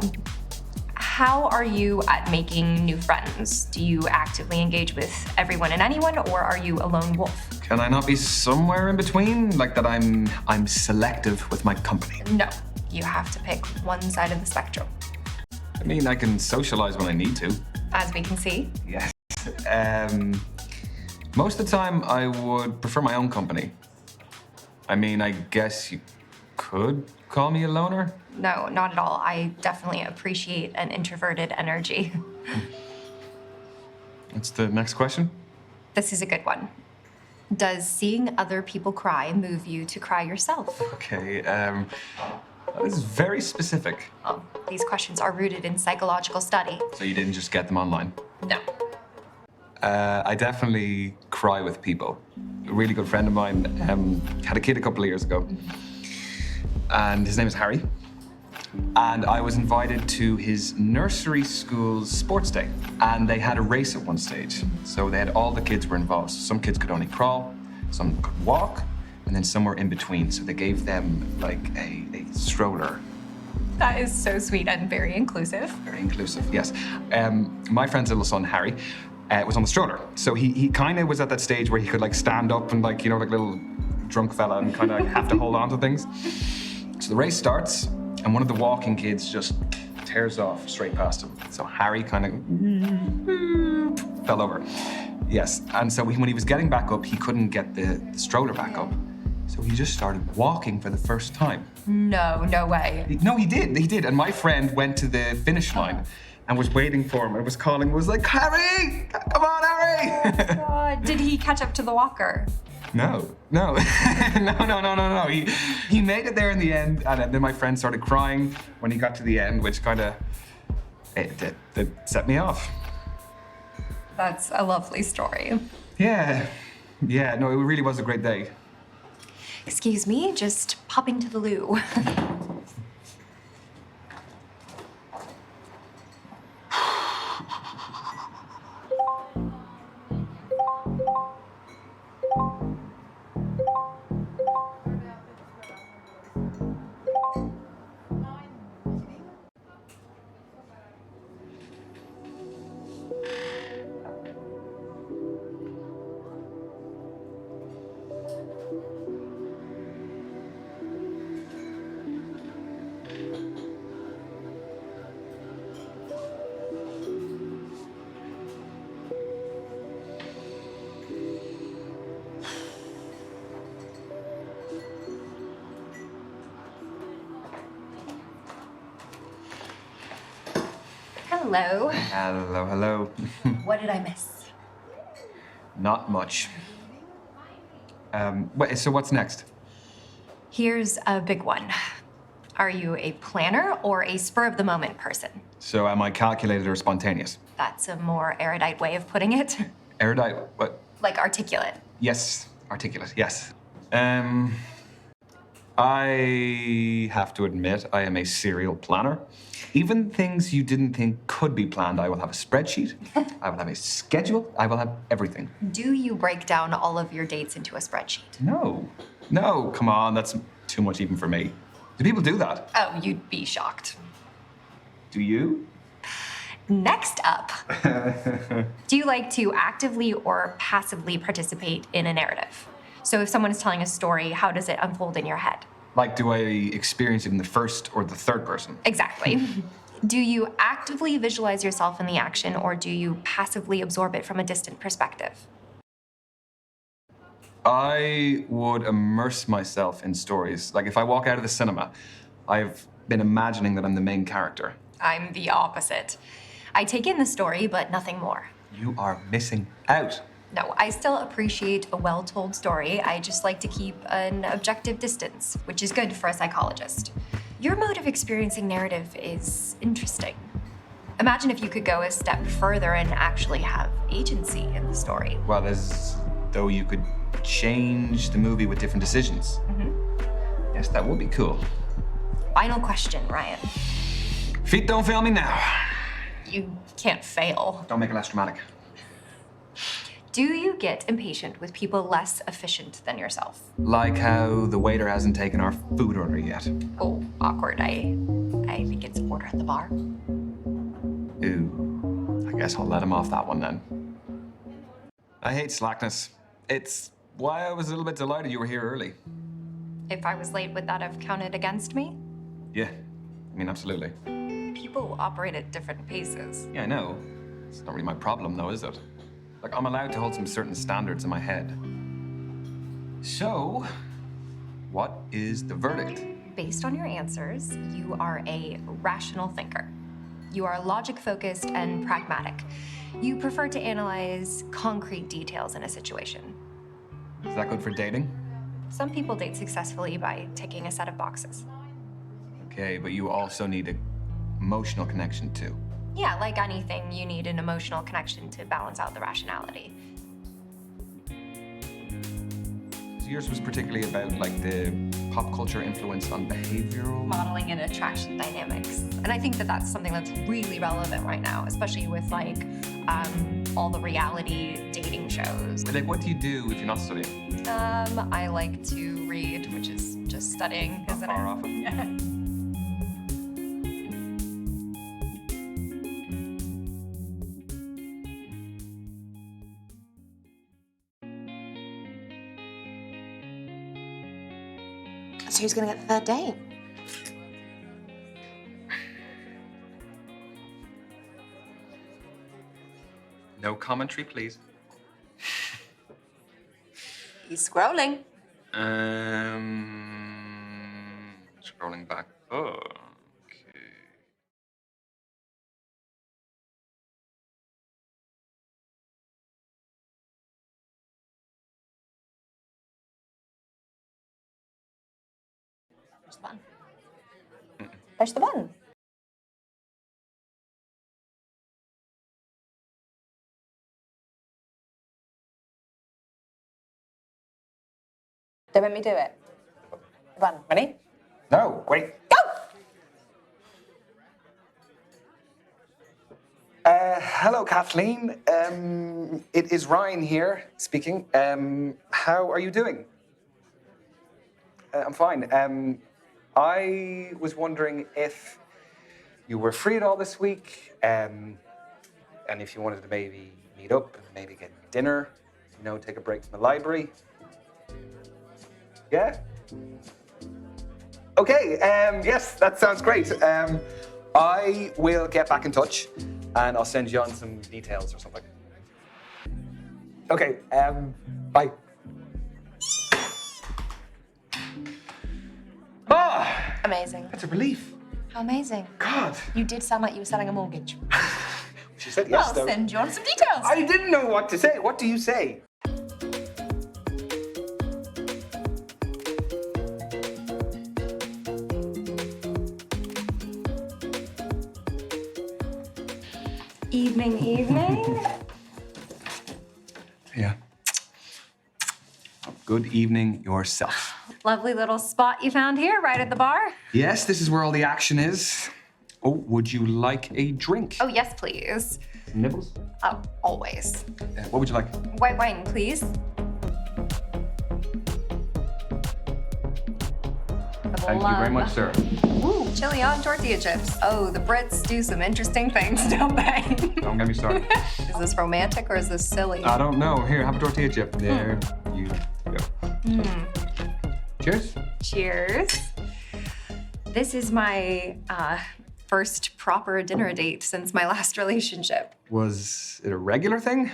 how are you at making new friends? Do you actively engage with everyone and anyone, or are you a lone wolf? Can I not be somewhere in between? Like that I'm selective with my company? No, you have to pick one side of the spectrum. I mean, I can socialize when I need to. As we can see. Yes. Most of the time, I would prefer my own company. I mean, I guess you could call me a loner. No, not at all. I definitely appreciate an introverted energy. What's the next question? This is a good one. Does seeing other people cry move you to cry yourself? Okay, that is very specific. Oh, these questions are rooted in psychological study. So you didn't just get them online? No. I definitely cry with people. A really good friend of mine had a kid a couple of years ago. And his name is Harry. And I was invited to his nursery school's sports day. And they had a race at one stage. So they had all the kids were involved. So some kids could only crawl, some could walk, and then somewhere in between. So they gave them like a stroller. That is so sweet and very inclusive. Very inclusive, yes. My friend's little son, Harry, was on the stroller. So he kind of was at that stage where he could like stand up and like, you know, like little drunk fella and kind of have to hold on to things. So the race starts and one of the walking kids just tears off straight past him. So Harry kind of fell over. Yes, and so when he was getting back up, he couldn't get the stroller back up. So he just started walking for the first time. No way. No, he did. And my friend went to the finish line and was waiting for him and was calling, was like, Harry, come on, Harry. God, did he catch up to the walker? No. No. He made it there in the end, and then my friend started crying when he got to the end, which kind of, it set me off. That's a lovely story. Yeah, no, it really was a great day. Excuse me, just popping to the loo. Hello. Hello. What did I miss? Not much. So what's next? Here's a big one. Are you a planner or a spur-of-the-moment person? So am I calculated or spontaneous? That's a more erudite way of putting it. Erudite, what? Like articulate. Yes, articulate, yes. I have to admit, I am a serial planner. Even things you didn't think could be planned, I will have a spreadsheet, I will have a schedule, I will have everything. Do you break down all of your dates into a spreadsheet? No, come on, that's too much even for me. Do people do that? Oh, you'd be shocked. Do you? Next up, do you like to actively or passively participate in a narrative? So if someone is telling a story, how does it unfold in your head? Like, do I experience it in the first or the third person? Exactly. Do you actively visualize yourself in the action, or do you passively absorb it from a distant perspective? I would immerse myself in stories. Like, if I walk out of the cinema, I've been imagining that I'm the main character. I'm the opposite. I take in the story, but nothing more. You are missing out. No, I still appreciate a well-told story. I just like to keep an objective distance, which is good for a psychologist. Your mode of experiencing narrative is interesting. Imagine if you could go a step further and actually have agency in the story. Well, as though you could change the movie with different decisions. Mm-hmm. Yes, that would be cool. Final question, Ryan. Feet don't fail me now. You can't fail. Don't make it less dramatic. Do you get impatient with people less efficient than yourself? Like how the waiter hasn't taken our food order yet. Oh, awkward. I think it's order at the bar. Ooh, I guess I'll let him off that one then. I hate slackness. It's why I was a little bit delighted you were here early. If I was late, would that have counted against me? Yeah, I mean, absolutely. People operate at different paces. Yeah, I know. It's not really my problem though, is it? Like, I'm allowed to hold some certain standards in my head. So, what is the verdict? Based on your answers, you are a rational thinker. You are logic-focused and pragmatic. You prefer to analyze concrete details in a situation. Is that good for dating? Some people date successfully by ticking a set of boxes. Okay, but you also need an emotional connection too. Yeah, like anything, you need an emotional connection to balance out the rationality. So yours was particularly about like the pop culture influence on behavioral Modeling and attraction dynamics. And I think that that's something that's really relevant right now, especially with like all the reality dating shows. But like, what do you do if you're not studying? I like to read, which is just studying, isn't Far it? off it. So who's gonna get the third date? No commentary, please. He's scrolling. Scrolling back. Oh, okay. Push the button. Push the button. Don't make me do it. The button. Ready? No, wait. Go! Hello, Kathleen. It is Ryan here speaking. How are you doing? I'm fine. I was wondering if you were free at all this week, and if you wanted to maybe meet up and maybe get dinner, you know, take a break from the library. Yeah? Okay, yes, that sounds great. I will get back in touch and I'll send you on some details or something. Okay, bye. Ah, Amazing. that's a relief. How amazing. God. You did sound like you were selling a mortgage. She said yes, I'll though. send you on some details. I didn't know what to say. What do you say? Evening, evening. Yeah. Good evening yourself. Lovely little spot you found here, right at the bar. Yes, this is where all the action is. Oh, would you like a drink? Oh, yes, please. Nibbles? Oh, always. What would you like? White wine, please. Thank you very much, sir. Ooh, chili on tortilla chips. Oh, the Brits do some interesting things, don't they? Don't get me started. Is this romantic or is this silly? I don't know. Here, have a tortilla chip. There you go. Cheers. Cheers. This is my first proper dinner date since my last relationship. Was it a regular thing?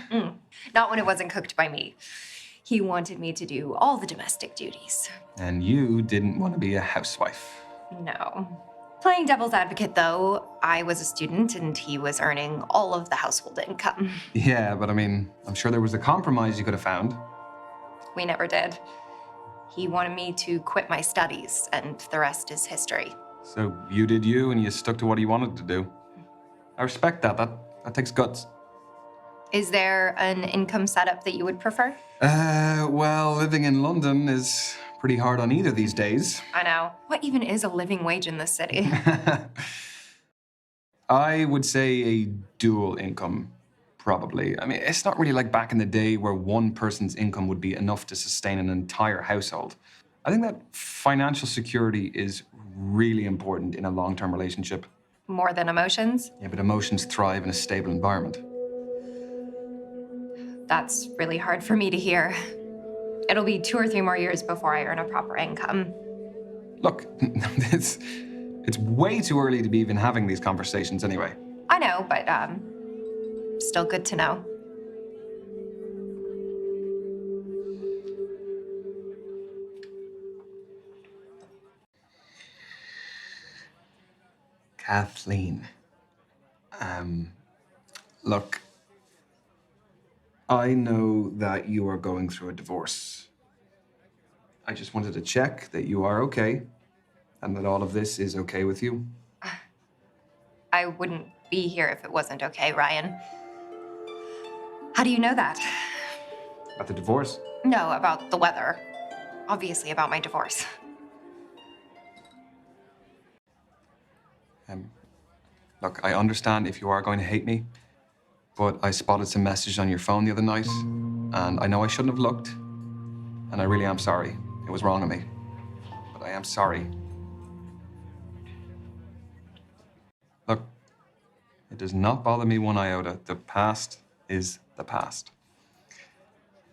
Not when it wasn't cooked by me. He wanted me to do all the domestic duties. And you didn't want to be a housewife. No. Playing devil's advocate, though, I was a student and he was earning all of the household income. Yeah, but I mean, I'm sure there was a compromise you could have found. We never did. He wanted me to quit my studies, and the rest is history. So you did you and you stuck to what you wanted to do. I respect that. That takes guts. Is there an income setup that you would prefer? Well, living in London is pretty hard on either these days. I know. What even is a living wage in this city? I would say a dual income, probably. I mean, it's not really like back in the day where one person's income would be enough to sustain an entire household. I think that financial security is really important in a long-term relationship. More than emotions? Yeah, but emotions thrive in a stable environment. That's really hard for me to hear. It'll be 2 or 3 more years before I earn a proper income. Look, it's way too early to be even having these conversations anyway. I know, but still good to know. Kathleen, look, I know that you are going through a divorce. I just wanted to check that you are okay and that all of this is okay with you. I wouldn't be here if it wasn't okay, Ryan. How do you know that? About the divorce? No, about the weather. Obviously about my divorce. Look, I understand if you are going to hate me, but I spotted some messages on your phone the other night, and I know I shouldn't have looked, And I really am sorry. It was wrong of me. But I am sorry. Look, it does not bother me one iota. The past is the past.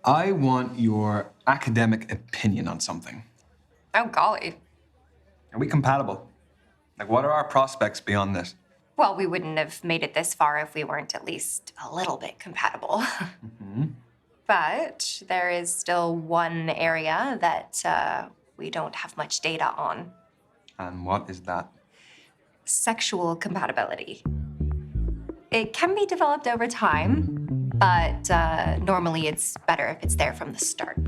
I want your academic opinion on something. Oh, golly. Are we compatible? Like, what are our prospects beyond this? Well, we wouldn't have made it this far if we weren't at least a little bit compatible. Mm-hmm. But there is still one area that we don't have much data on. And what is that? Sexual compatibility. It can be developed over time, but normally it's better if it's there from the start.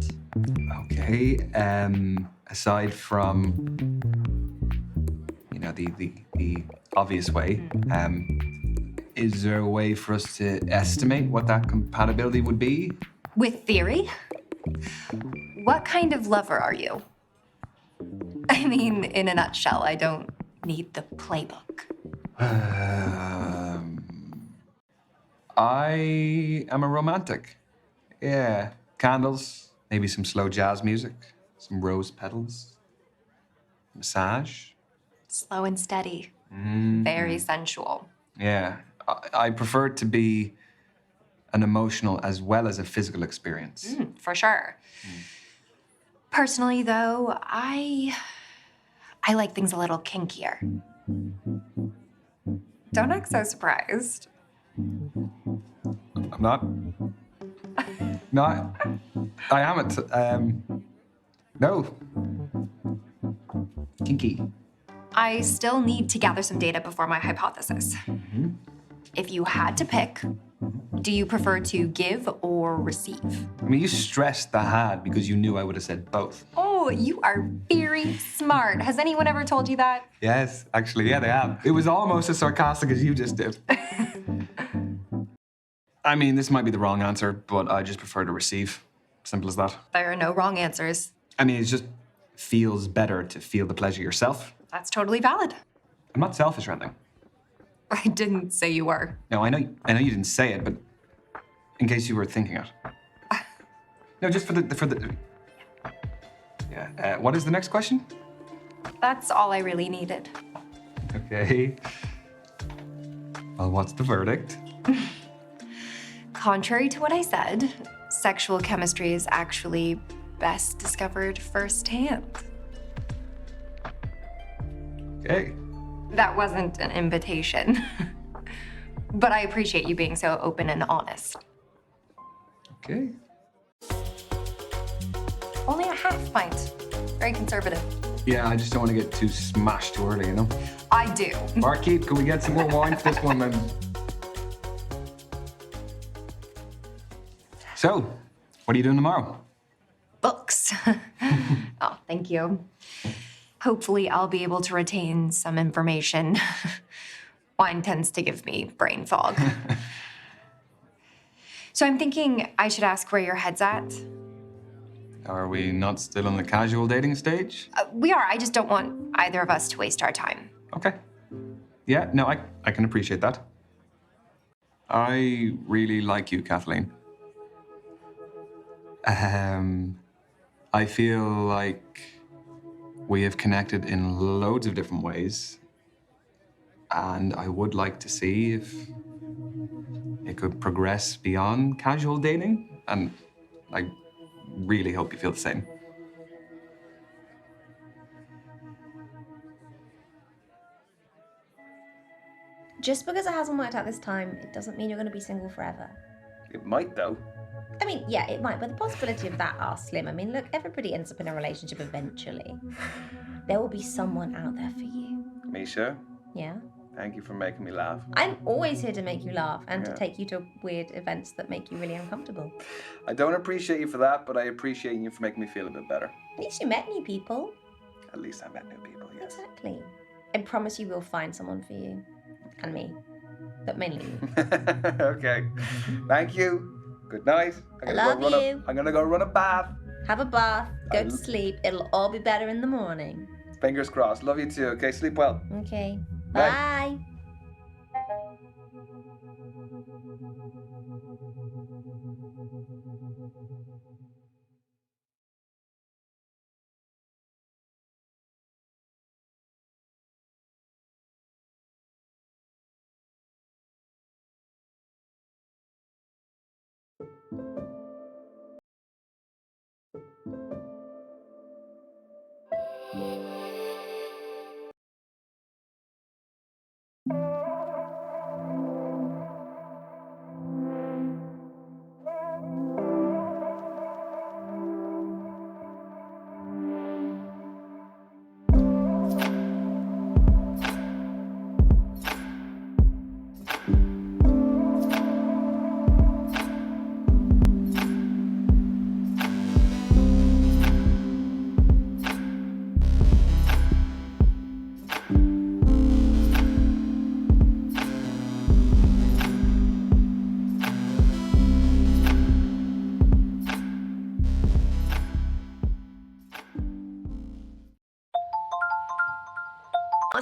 Okay, aside from, you know, the obvious way, is there a way for us to estimate what that compatibility would be? With theory? What kind of lover are you? I mean, in a nutshell, I don't need the playbook. I am a romantic. Yeah, candles, maybe some slow jazz music, some rose petals, massage. Slow and steady. Very sensual. Yeah, I prefer it to be an emotional as well as a physical experience. For sure. Personally, though, I like things a little kinkier. Don't act so surprised. I'm not. No, I am. No. Kinky. I still need to gather some data before my hypothesis. If you had to pick, do you prefer to give or receive? I mean, you stressed the had because you knew I would have said both. Oh, you are very smart. Has anyone ever told you that? Yes, actually, yeah, they have. It was almost as sarcastic as you just did. I mean, this might be the wrong answer, but I just prefer to receive. Simple as that. There are no wrong answers. I mean, it just feels better to feel the pleasure yourself. That's totally valid. I'm not selfish or anything. I didn't say you were. No, I know you didn't say it, but in case you were thinking it. No, just for the. Yeah. What is the next question? That's all I really needed. Okay. Well, what's the verdict? Contrary to what I said, sexual chemistry is actually best discovered firsthand. Okay. That wasn't an invitation. But I appreciate you being so open and honest. Okay. Only a half pint. Very conservative. Yeah, I just don't want to get too smashed too early, you know? I do. Barkeep, can we get some more wine for this one, then? So, what are you doing tomorrow? Books. Oh, thank you. Hopefully I'll be able to retain some information. Wine tends to give me brain fog. So I'm thinking I should ask where your head's at. Are we not still on the casual dating stage? We are. I just don't want either of us to waste our time. Okay. Yeah, no, I can appreciate that. I really like you, Kathleen. I feel like we have connected in loads of different ways. And I would like to see if it could progress beyond casual dating. And I really hope you feel the same. Just because it hasn't worked out this time, it doesn't mean you're going to be single forever. It might, though. I mean, yeah, it might, but the possibility of that are slim. I mean, look, everybody ends up in a relationship eventually. There will be someone out there for you. Misha, Yeah? thank you for making me laugh. I'm always here to make you laugh and to Yeah. take you to weird events that make you really uncomfortable. I don't appreciate you for that, but I appreciate you for making me feel a bit better. At least you met new people. At least I met new people, yes. Exactly. I promise you will find someone for you. And me. But mainly you. Okay. Thank you. Good night. I love you. I'm gonna go run a bath. Have a bath, go to I- sleep. It'll all be better in the morning. Fingers crossed. Love you too. Okay, sleep well. Okay. Bye. Bye.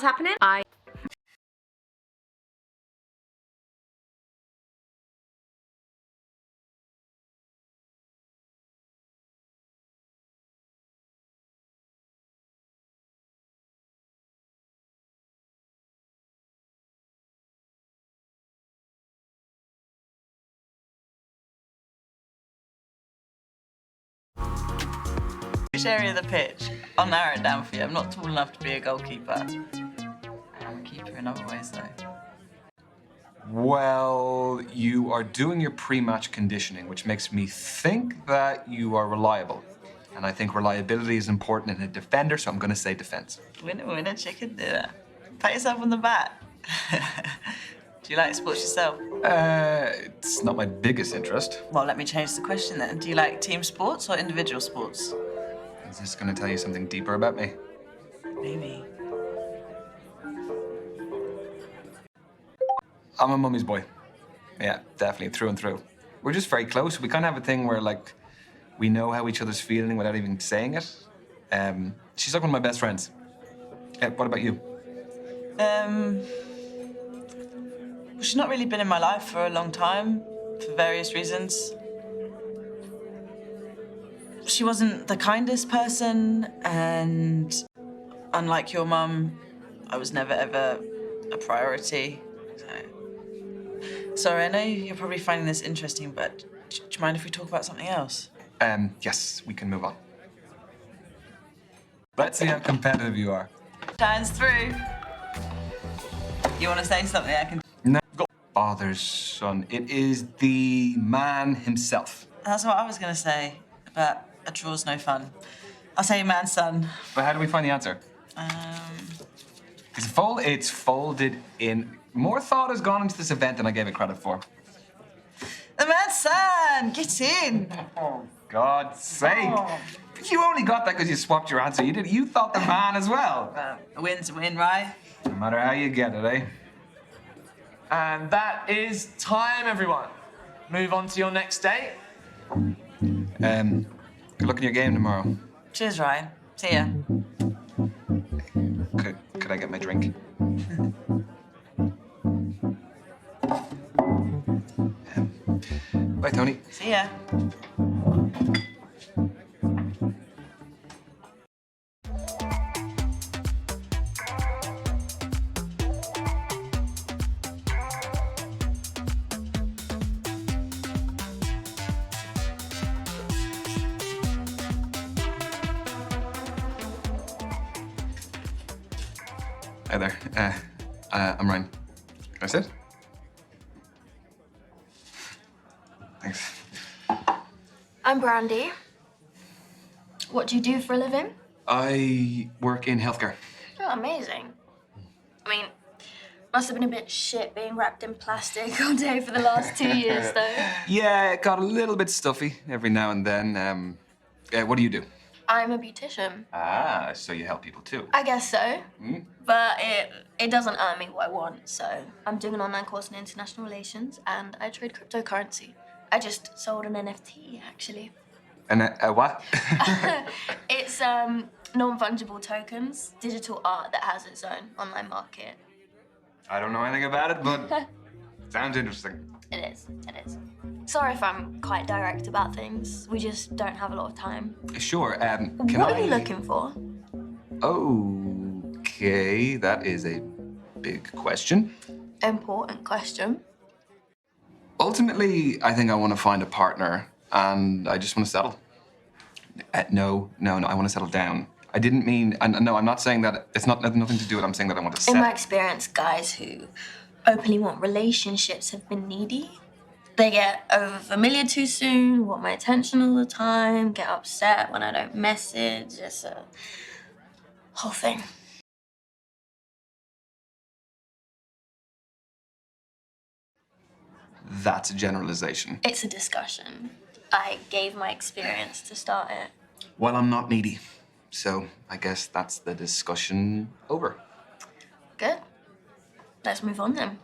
what's happening? Which area of the pitch? I'll narrow it down for you. I'm not tall enough to be a goalkeeper. I'm a keeper in other ways, though. Well, you are doing your pre-match conditioning, which makes me think that you are reliable. And I think reliability is important in a defender, so I'm going to say defense. Winner, chicken dinner. Pat yourself on the back. Do you like sports yourself? It's not my biggest interest. Well, let me change the question then. Do you like team sports or individual sports? Is this going to tell you something deeper about me? Maybe. I'm a mummy's boy. Yeah, definitely, through and through. We're just very close. We kind of have a thing where, like, we know how each other's feeling without even saying it. She's like one of my best friends. What about you? She's not really been in my life for a long time, for various reasons. She wasn't the kindest person, and unlike your mum, I was never ever a priority. Sorry, I know you're probably finding this interesting, but do you mind if we talk about something else? Yes, we can move on. Let's see how competitive you are. Time's through. You want to say something? I can. No, father's son. It is the man himself. That's what I was going to say, but a draw's no fun. I'll say man's son. But how do we find the answer? It's folded in. More thought has gone into this event than I gave it credit for. The man's son! Get in! Oh, God's sake. You only got that because you swapped your answer. You thought the man as well. A win's a win, right? No matter how you get it, eh? And that is time, everyone. Move on to your next date. Good luck in your game tomorrow. Cheers, Ryan. See ya. Could I get my drink? Bye, Tony. See ya. Hi there. I'm Ryan. Can I sit? Thanks. I'm Brandy. What do you do for a living? I work in healthcare. Oh, amazing. I mean, must have been a bit shit being wrapped in plastic all day for the last 2 years, though. Yeah, it got a little bit stuffy every now and then. What do you do? I'm a beautician. Ah, so you help people too. I guess so. Hmm? But it doesn't earn me what I want, so I'm doing an online course in international relations and I trade cryptocurrency. I just sold an NFT, actually. A what? It's non-fungible tokens, digital art that has its own online market. I don't know anything about it, but sounds interesting. It is. Sorry if I'm quite direct about things. We just don't have a lot of time. Sure, What are you looking for? Okay, that is a big question. Important question. Ultimately, I think I want to find a partner, and I just want to settle. No, I want to settle down. I didn't mean, no, I'm not saying that, it's not nothing to do with it, I'm saying that I want to settle. In my experience, guys who openly want relationships have been needy. They get over familiar too soon, want my attention all the time, get upset when I don't message. It's a whole thing. That's a generalization. It's a discussion. I gave my experience to start it. Well, I'm not needy, so I guess that's the discussion over. Good. Let's move on then.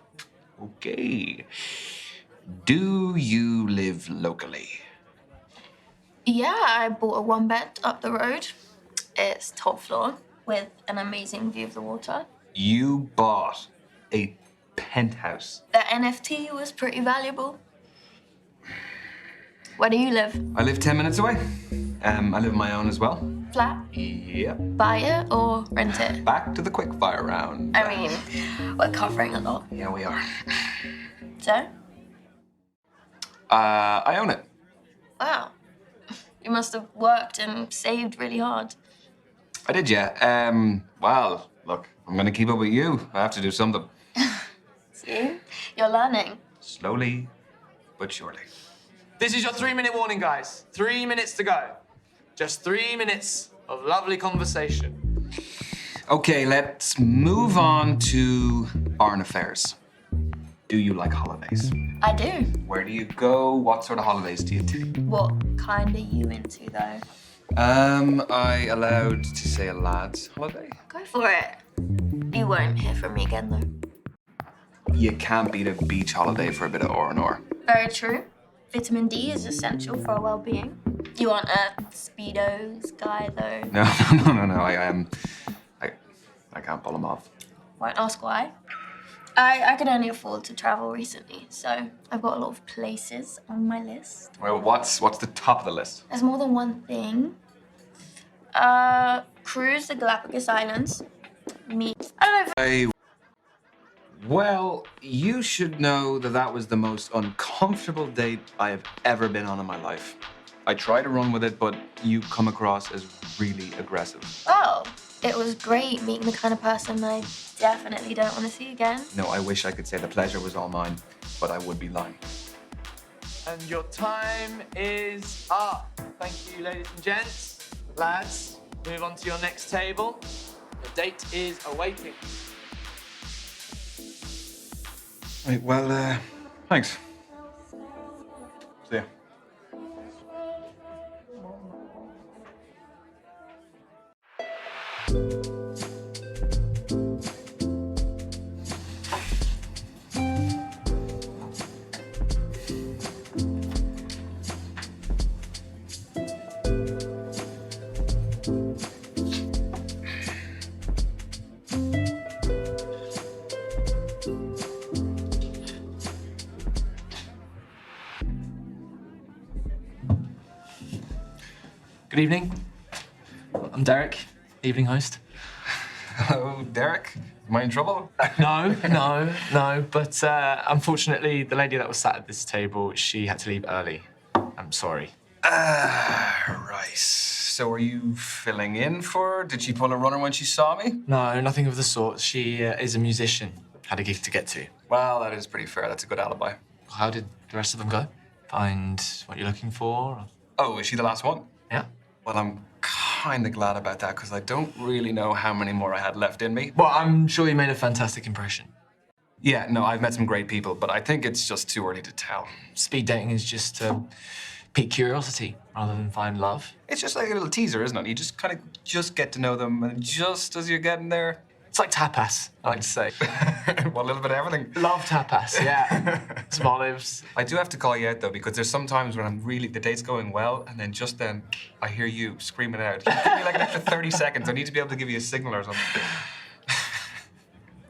Okay. Do you live locally? Yeah, I bought a one bed up the road. It's top floor with an amazing view of the water. You bought a penthouse. That NFT was pretty valuable. Where do you live? I live 10 minutes away. I live on my own as well. Flat? Yep. Buy it or rent it? Back to the quickfire round. I mean, we're covering a lot. Yeah, we are. So? I own it. Wow. You must have worked and saved really hard. I did, yeah. Well, look, I'm gonna keep up with you. I have to do something. See? You're learning. Slowly, but surely. This is your 3-minute warning, guys. 3 minutes to go. Just 3 minutes of lovely conversation. Okay, let's move on to foreign affairs. Do you like holidays? I do. Where do you go? What sort of holidays do you take? What kind are you into, though? I allowed to say a lad's holiday? Go for it. You won't hear from me again, though. You can't beat a beach holiday for a bit of R&R. Very true. Vitamin D is essential for our well-being. You aren't a Speedos guy, though. No. I can't pull them off. Won't ask why. I could only afford to travel recently, so I've got a lot of places on my list. Well, what's the top of the list? There's more than one thing. Cruise the Galapagos Islands. I don't know if... Well, you should know that was the most uncomfortable date I have ever been on in my life. I try to run with it, but you come across as really aggressive. Oh, it was great meeting the kind of person I definitely don't want to see again. No, I wish I could say the pleasure was all mine, but I would be lying. And your time is up. Thank you, ladies and gents. Lads, move on to your next table. The date is awaiting. Right, well, thanks. See ya. Good evening. I'm Derek, evening host. Hello, Derek. Am I in trouble? No. But unfortunately, the lady that was sat at this table, she had to leave early. I'm sorry. Right. So are you filling in for her? Did she pull a runner when she saw me? No, nothing of the sort. She is a musician. Had a gig to get to. Well, that is pretty fair. That's a good alibi. How did the rest of them go? Find what you're looking for? Oh, is she the last one? Yeah. Well, I'm kind of glad about that because I don't really know how many more I had left in me. Well, I'm sure you made a fantastic impression. Yeah, no, I've met some great people, but I think it's just too early to tell. Speed dating is just to pique curiosity rather than find love. It's just like a little teaser, isn't it? You just kind of get to know them, and just as you're getting there... It's like tapas, I like to say. Well, a little bit of everything. Love tapas, yeah. Some olives. I do have to call you out, though, because there's some times when the date's going well, and then just then I hear you screaming out. Give me like an extra 30 seconds. I need to be able to give you a signal or something.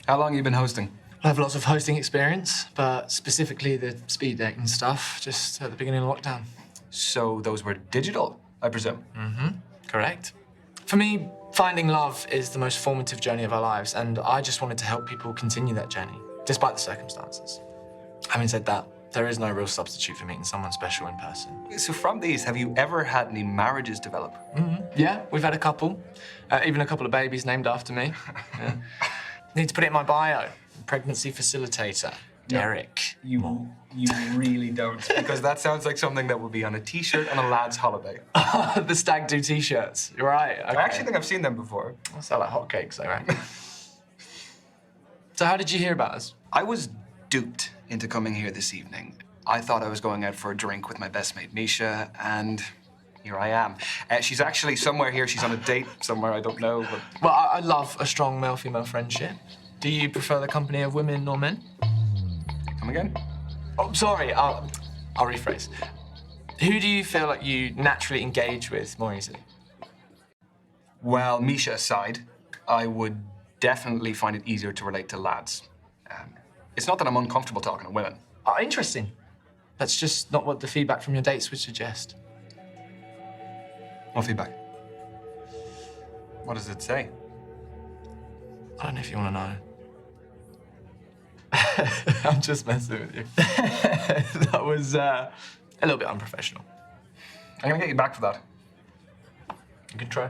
How long have you been hosting? I have lots of hosting experience, but specifically the speed dating stuff, just at the beginning of lockdown. So those were digital, I presume? Mm-hmm, correct. For me, finding love is the most formative journey of our lives, and I just wanted to help people continue that journey, despite the circumstances. Having said that, there is no real substitute for meeting someone special in person. So from these, have you ever had any marriages develop? Mm-hmm. Yeah, we've had a couple. Even a couple of babies named after me. Yeah. Need to put it in my bio. Pregnancy facilitator. Derek. You really don't, because that sounds like something that would be on a T-shirt on a lad's holiday. The stag do T-shirts. You're right. Okay. I actually think I've seen them before. They sell like hotcakes, though, right? So how did you hear about us? I was duped into coming here this evening. I thought I was going out for a drink with my best mate, Misha, and here I am. She's actually somewhere here. She's on a date somewhere, I don't know, but... Well, I love a strong male-female friendship. Do you prefer the company of women or men? Come again? Oh, sorry, I'll rephrase. Who do you feel like you naturally engage with more easily? Well, Misha aside, I would definitely find it easier to relate to lads. It's not that I'm uncomfortable talking to women. Oh, interesting. That's just not what the feedback from your dates would suggest. What feedback? What does it say? I don't know if you want to know. I'm just messing with you. That was a little bit unprofessional. I'm gonna get you back for that. You can try.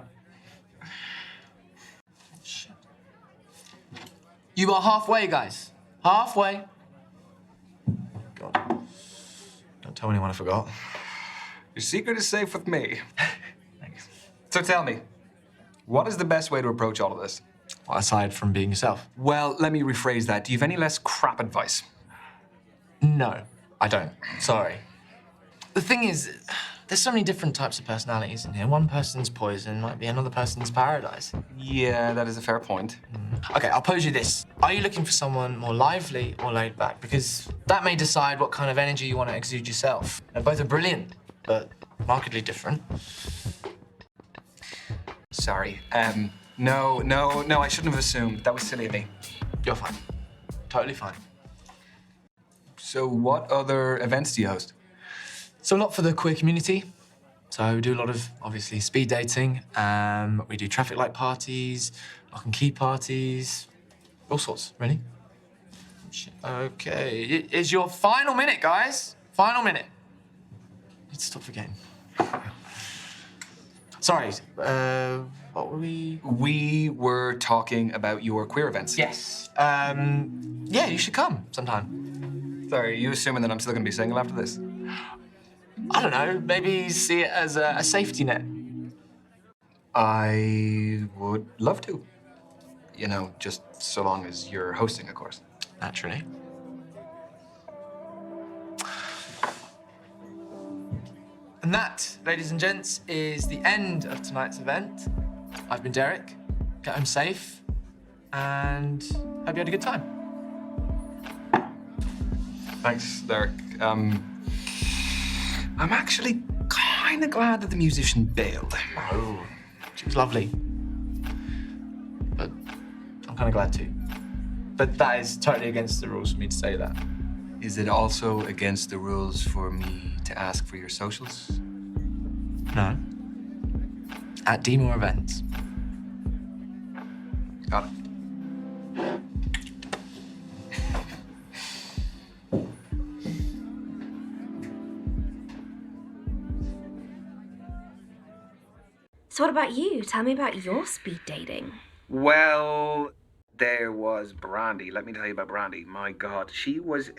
Shit. You are halfway, guys. Halfway. God. Don't tell anyone I forgot. Your secret is safe with me. Thanks. So tell me, what is the best way to approach all of this? Well, aside from being yourself. Well, let me rephrase that. Do you have any less crap advice? No, I don't. Sorry. The thing is, there's so many different types of personalities in here. One person's poison might be another person's paradise. Yeah, that is a fair point. Okay, I'll pose you this. Are you looking for someone more lively or laid back? Because that may decide what kind of energy you want to exude yourself. Now, both are brilliant, but markedly different. Sorry. No, I shouldn't have assumed. That was silly of me. You're fine. Totally fine. So what other events do you host? So a lot for the queer community. So we do a lot of, obviously, speed dating. We do traffic light parties, lock and key parties, all sorts, really. Okay, it is your final minute, guys. Final minute. Need to stop forgetting. Sorry, what were we? We were talking about your queer events. Yes. Yeah, you should come sometime. Sorry, are you assuming that I'm still gonna be single after this? I don't know, maybe see it as a safety net. I would love to. You know, just so long as you're hosting, of course. Naturally. And that, ladies and gents, is the end of tonight's event. I've been Derek. Get home safe, and hope you had a good time. Thanks, Derek. I'm actually kind of glad that the musician bailed. Oh, she was lovely. But I'm kind of glad too. But that is totally against the rules for me to say that. Is it also against the rules for me to ask for your socials? No. At Dmore Events. Got it. So what about you? Tell me about your speed dating. Well, there was Brandy. Let me tell you about Brandy. My God, she would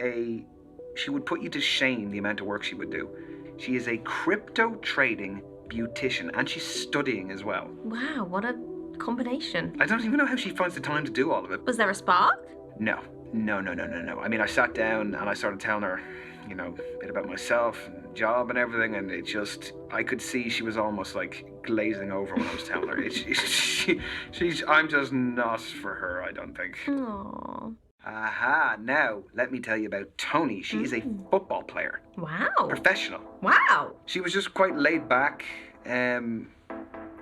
put you to shame the amount of work she would do. She is a crypto trading beautician, and she's studying as well. Wow, what a combination. I don't even know how she finds the time to do all of it. Was there a spark? No. I mean, I sat down and I started telling her, you know, a bit about myself and job and everything, and it just, I could see she was almost like glazing over when I was telling her. I'm just not for her, I don't think. Aww. Aha, now let me tell you about Tony. She is a football player. Wow. Professional. Wow. She was just quite laid back,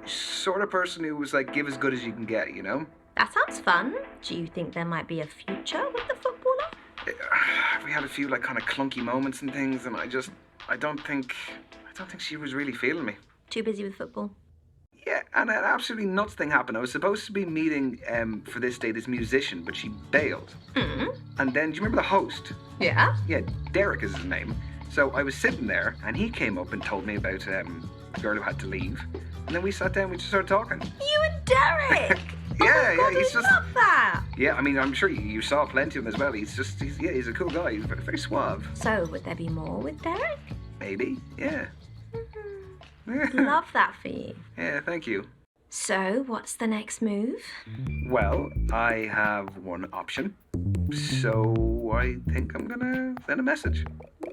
sort of person who was like, give as good as you can get, you know? That sounds fun. Do you think there might be a future with the footballer? We had a few like kind of clunky moments and things, and I don't think she was really feeling me. Too busy with football? Yeah, and an absolutely nuts thing happened. I was supposed to be meeting for this day this musician, but she bailed. And then, do you remember the host? Yeah. Yeah, Derek is his name. So I was sitting there, and he came up and told me about a girl who had to leave. And then we sat down, we just started talking. You and Derek! Yeah, God, he's just. love that. Yeah, I mean, I'm sure you saw plenty of him as well. He's a cool guy. He's very, very suave. So, would there be more with Derek? Maybe, yeah. Love that for you. Yeah, thank you. So, what's the next move? Well, I have one option. So I think I'm gonna send a message.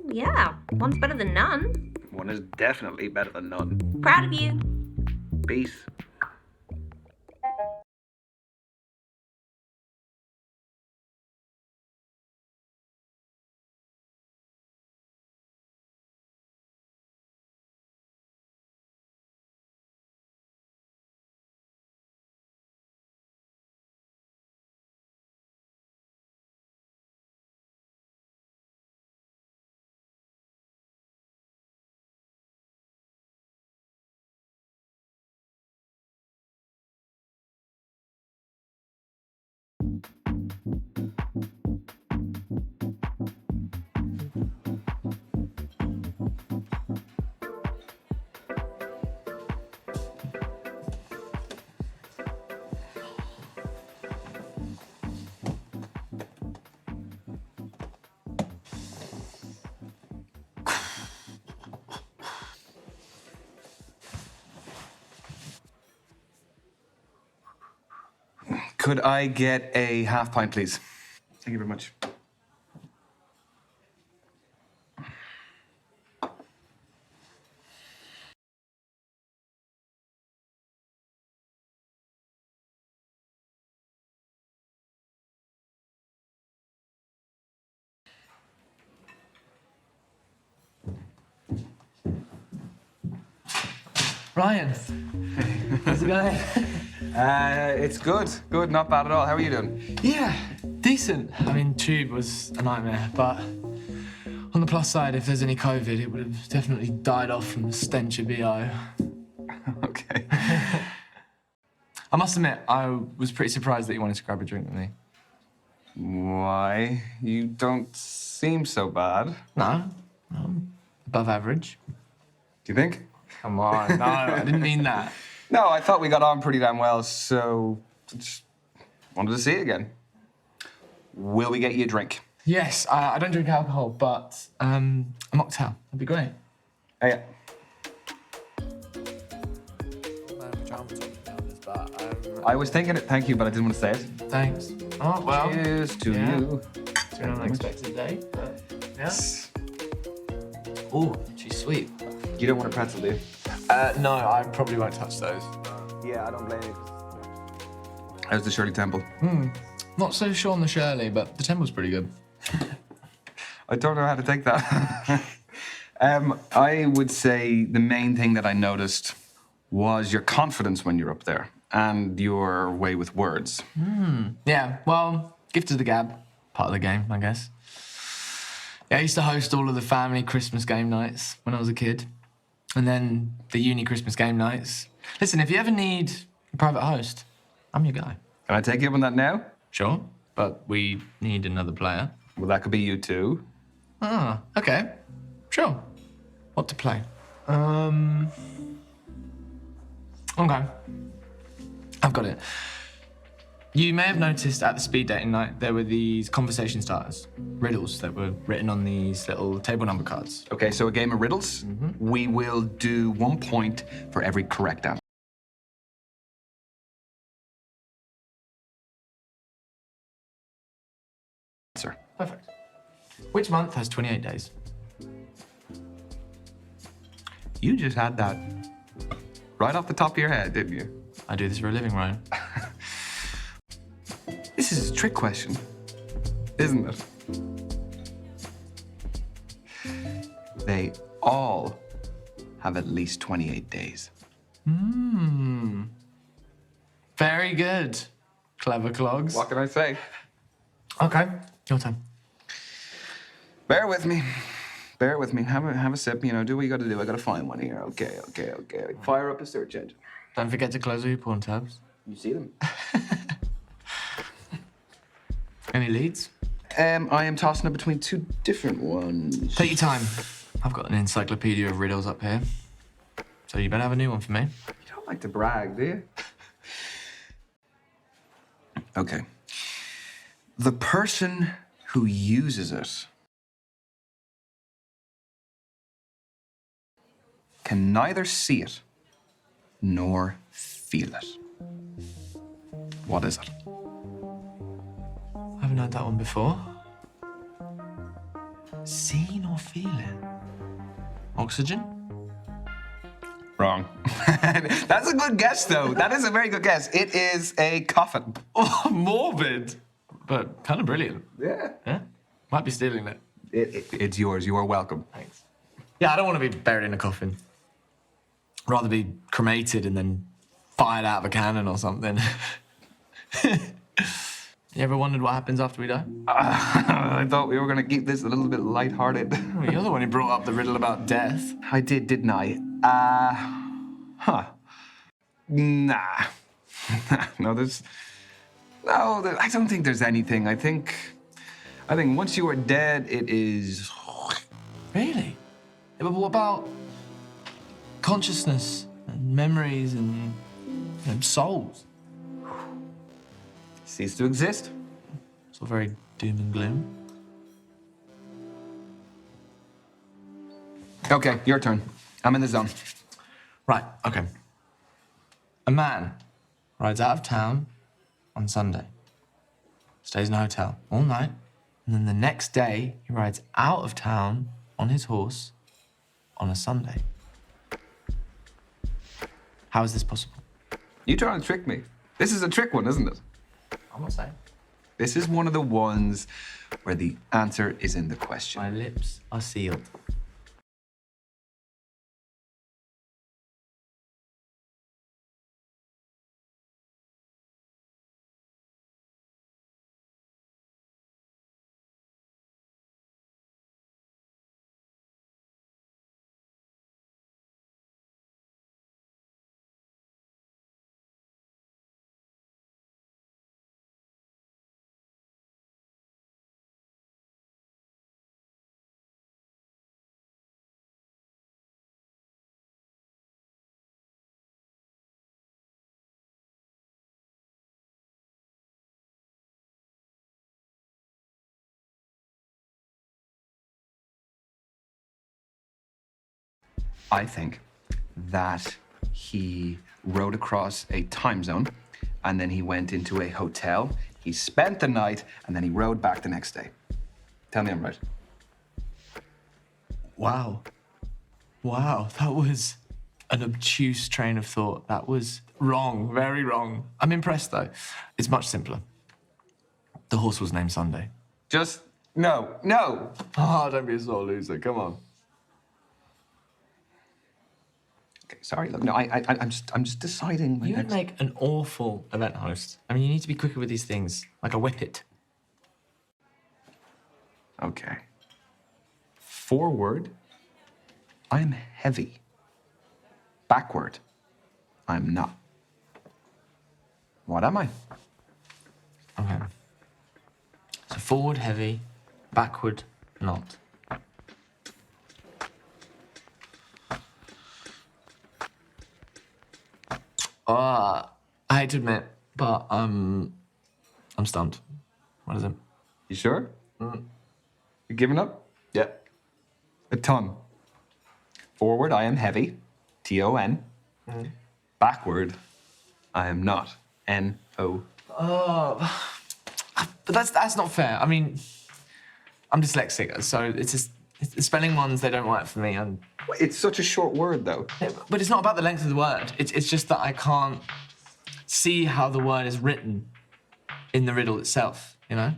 Yeah, one's better than none. One is definitely better than none. Proud of you. Peace. Could I get a half pint, please? Thank you very much. Ryan, how's it going? It's good. Good, not bad at all. How are you doing? Yeah, decent. I mean, tube was a nightmare, but on the plus side, if there's any COVID, it would have definitely died off from the stench of BO. Okay. I must admit, I was pretty surprised that you wanted to grab a drink with me. Why? You don't seem so bad. No, above average. Do you think? Come on, no, I didn't mean that. No, I thought we got on pretty damn well, so just wanted to see it again. Will we get you a drink? Yes, I don't drink alcohol, but a mocktail. That'd be great. Oh, yeah. I was thinking it, thank you, but I didn't want to say it. Thanks. Oh, well. Cheers to you. It's been an unexpected day, but yeah. Ooh, she's sweet. You don't want a pretzel, do you? No, I probably won't touch those. Yeah, I don't blame you. How's the Shirley Temple? Not so sure on the Shirley, but the temple's pretty good. I don't know how to take that. I would say the main thing that I noticed was your confidence when you're up there and your way with words. Yeah, well, gift of the gab. Part of the game, I guess. Yeah, I used to host all of the family Christmas game nights when I was a kid. And then the uni Christmas game nights. Listen, if you ever need a private host, I'm your guy. Can I take you up on that now? Sure, but we need another player. Well, that could be you too. Ah, okay. Sure. What to play? Okay. I've got it. You may have noticed at the speed dating night there were these conversation starters, riddles that were written on these little table number cards. Okay, so a game of riddles. We will do 1 point for every correct answer. Perfect. Which month has 28 days? You just had that right off the top of your head, didn't you? I do this for a living, Ryan. This is a trick question, isn't it? They all have at least 28 days. Very good. Clever clogs. What can I say? Okay, your turn. Bear with me. Bear with me. Have a sip. You know, do what you got to do. I got to find one here. Okay. Fire up a search engine. Don't forget to close all your porn tabs. You see them? Any leads? I am tossing it between two different ones. Take your time. I've got an encyclopedia of riddles up here. So you better have a new one for me. You don't like to brag, do you? Okay. The person who uses it can neither see it nor feel it. What is it? I haven't heard that one before. See nor feel it. Oxygen? Wrong. That's a good guess, though. That is a very good guess. It is a coffin. Oh, morbid. But kind of brilliant. Yeah. Yeah? Might be stealing it. It's yours. You are welcome. Thanks. Yeah, I don't want to be buried in a coffin. I'd rather be cremated and then fired out of a cannon or something. You ever wondered what happens after we die? I thought we were going to keep this a little bit lighthearted. Well, you're the one who brought up the riddle about death. I did, didn't I? Nah. I don't think there's anything. I think once you are dead, it is... Really? Yeah, but what about consciousness and memories and souls? Cease to exist. It's all very doom and gloom. Okay, your turn. I'm in the zone. Right, okay. A man rides out of town on Sunday. Stays in a hotel all night. And then the next day, he rides out of town on his horse on a Sunday. How is this possible? You trying to trick me? This is a trick one, isn't it? I'm not saying. This is one of the ones where the answer is in the question. My lips are sealed. I think that he rode across a time zone and then he went into a hotel. He spent the night and then he rode back the next day. Tell me I'm right. Wow. Wow, that was an obtuse train of thought. That was wrong, very wrong. I'm impressed, though. It's much simpler. The horse was named Sunday. Just, no. Oh, don't be a sore loser, come on. Okay, sorry, look, no, I'm just deciding. You would make an awful event host. I mean, you need to be quicker with these things, like a whippet. Okay. Forward, I'm heavy. Backward, I'm not. What am I? Okay. So forward, heavy, backward, not. I hate to admit, but I'm stumped. What is it? You sure? You giving up? Yeah. A ton. Forward, I am heavy. T-O-N. Backward, I am not. N-O. Oh, but that's not fair. I mean, I'm dyslexic, so it's just the spelling ones, they don't work for me. And It's such a short word, though. but it's not about the length of the word. It's just that I can't see how the word is written in the riddle itself, you know?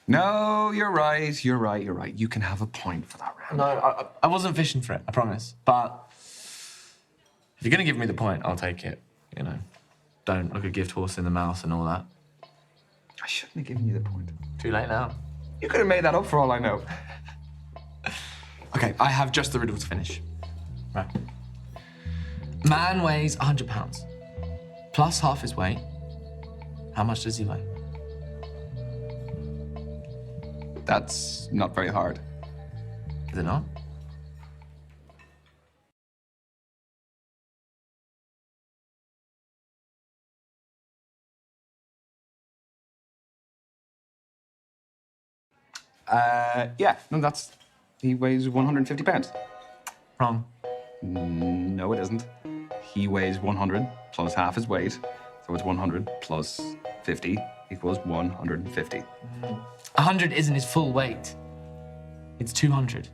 No, you're right. You can have a point for that round. No, I wasn't fishing for it, I promise. But if you're gonna give me the point, I'll take it, you know? Don't look a gift horse in the mouth and all that. I shouldn't have given you the point. Too late now. You could have made that up for all I know. Okay, I have just the riddle to finish. Right. Man weighs 100 pounds, plus half his weight. How much does he weigh? That's not very hard. Is it not? Yeah, no, he weighs 150 pounds. Wrong. No, it isn't. He weighs 100 plus half his weight, so it's 100 plus 50 equals 150. 100 isn't his full weight. It's 200,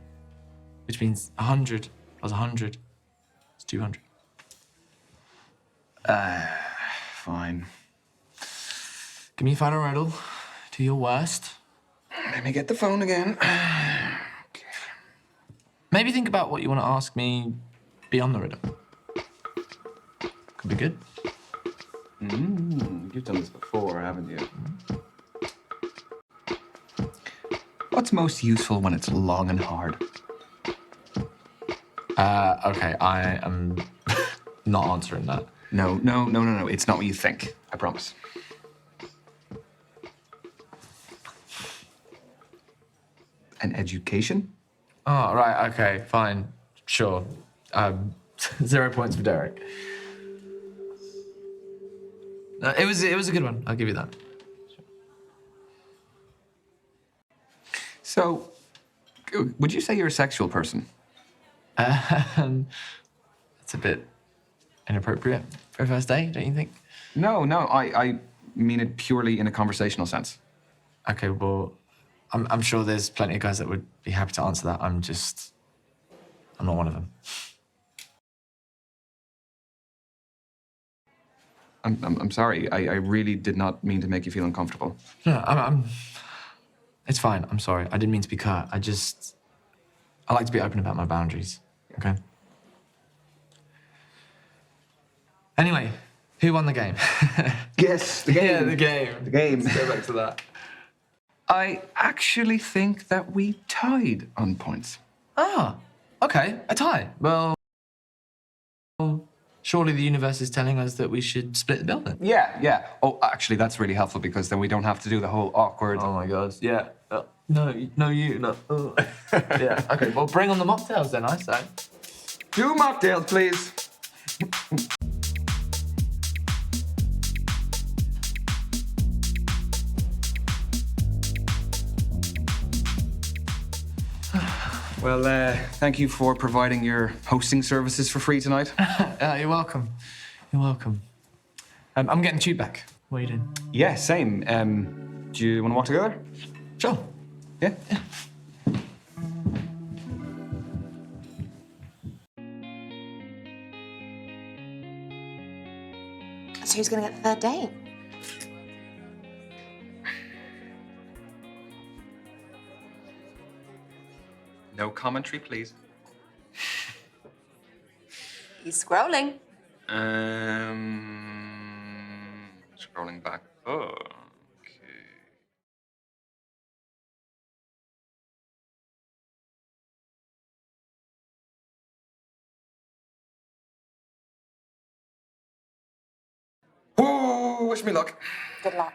which means 100 plus 100 is 200. Fine. Give me a final riddle. Do your worst. Let me get the phone again. Maybe think about what you want to ask me beyond the riddle. Could be good. You've done this before, haven't you? What's most useful when it's long and hard? Okay, I am not answering that. No. It's not what you think. I promise. An education? Oh, right, okay, fine. Sure. 0 points for Derek. No, it was a good one. I'll give you that. So, would you say you're a sexual person? It's a bit inappropriate for a first date, don't you think? No, I mean it purely in a conversational sense. Okay, well, I'm sure there's plenty of guys that would be happy to answer that. I'm not one of them. I'm sorry. I really did not mean to make you feel uncomfortable. No, it's fine. I'm sorry. I didn't mean to be curt. I like to be open about my boundaries, okay? Anyway, who won the game? Yes, the game. Yeah, the game. The game. Let's go back to that. I actually think that we tied on points. Ah, okay, a tie. Well, surely the universe is telling us that we should split the bill then. Yeah. Oh, actually, that's really helpful because then we don't have to do the whole awkward... Oh my God, yeah. No, you, no. Yeah, okay, well, bring on the mocktails then, I say. 2 mocktails, please. Well, thank you for providing your hosting services for free tonight. You're welcome. You're welcome. I'm getting tube back. What are you doing? Yeah, same. Do you want to walk together? Sure. Yeah? So who's gonna get the third date? No commentary, please. He's scrolling. Scrolling back. Oh, okay. Oh, wish me luck. Good luck.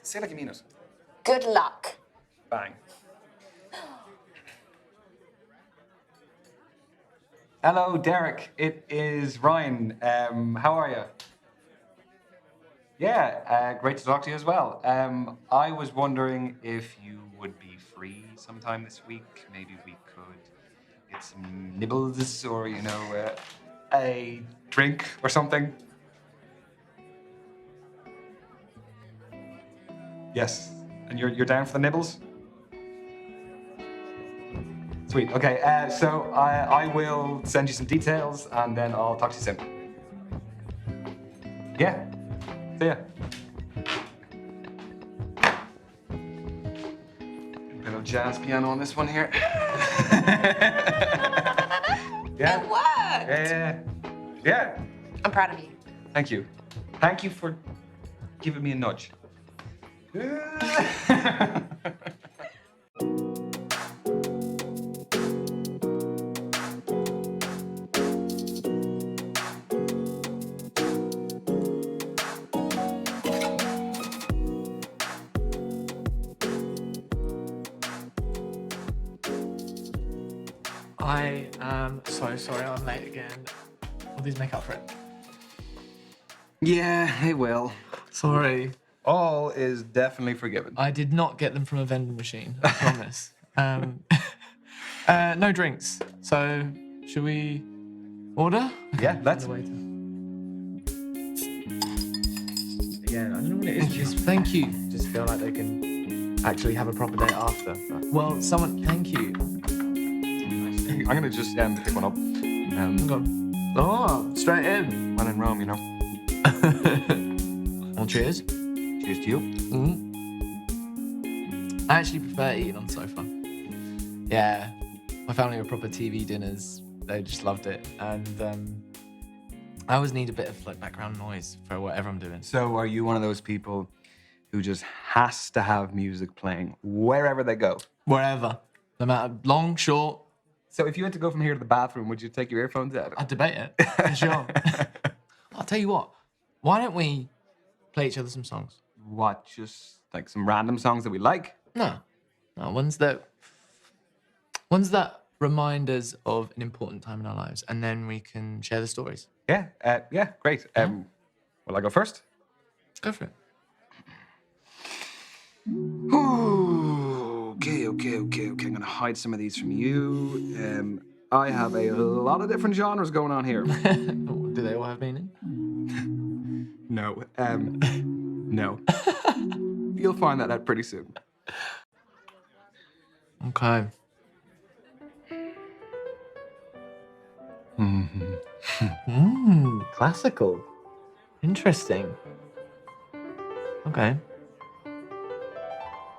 Say it like you mean it. Good luck. Bang. Hello, Derek. It is Ryan. How are you? Yeah, great to talk to you as well. I was wondering if you would be free sometime this week. Maybe we could get some nibbles or, a drink or something. Yes. And you're down for the nibbles? Sweet. Okay, so I will send you some details and then I'll talk to you soon. Yeah. See ya. Little jazz piano on this one here. Yeah. It worked. Yeah. I'm proud of you. Thank you. Thank you for giving me a nudge. I am so sorry I'm late again. Will these make up for it? Yeah, they will. Sorry. All is definitely forgiven. I did not get them from a vending machine, I promise. No drinks. So, should we order? Yeah, let's. Again, I don't know what it is. Just thank you. Just feel like they can actually have a proper day after. Well, thank you. I'm gonna just pick one up. Go on. Oh, straight in. When in Rome, Well, cheers. Cheers to you. I actually prefer eating on the sofa. Yeah, my family were proper TV dinners. They just loved it, and I always need a bit of background noise for whatever I'm doing. So, are you one of those people who just has to have music playing wherever they go? Wherever, no matter long, short. So, if you had to go from here to the bathroom, would you take your earphones out? I'd debate it, for sure. I'll tell you what. Why don't we play each other some songs? What, just like some random songs that we like? No, ones that remind us of an important time in our lives, and then we can share the stories. Yeah, great. Will I go first? Go for it. Okay. I'm gonna hide some of these from you. I have a lot of different genres going on here. Do they all have meaning? No. No. You'll find that out pretty soon. Okay. Classical. Interesting. Okay.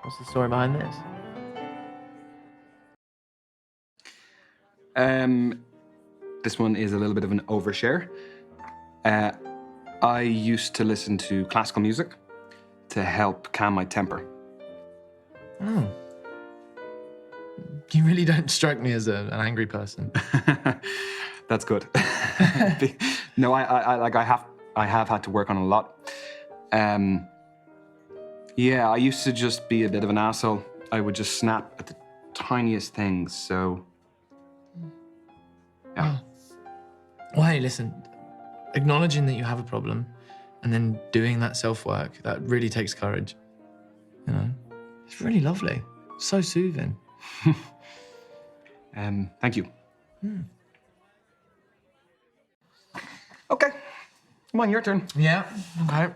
What's the story behind this? This one is a little bit of an overshare. I used to listen to classical music to help calm my temper. Oh. You really don't strike me as an angry person. That's good. No, I have had to work on a lot. Yeah, I used to just be a bit of an asshole. I would just snap at the tiniest things, so... Yeah. Well, hey, listen, acknowledging that you have a problem and then doing that self-work, that really takes courage. You know, it's really lovely, so soothing. Thank you. Okay, come on, your turn. Yeah, okay.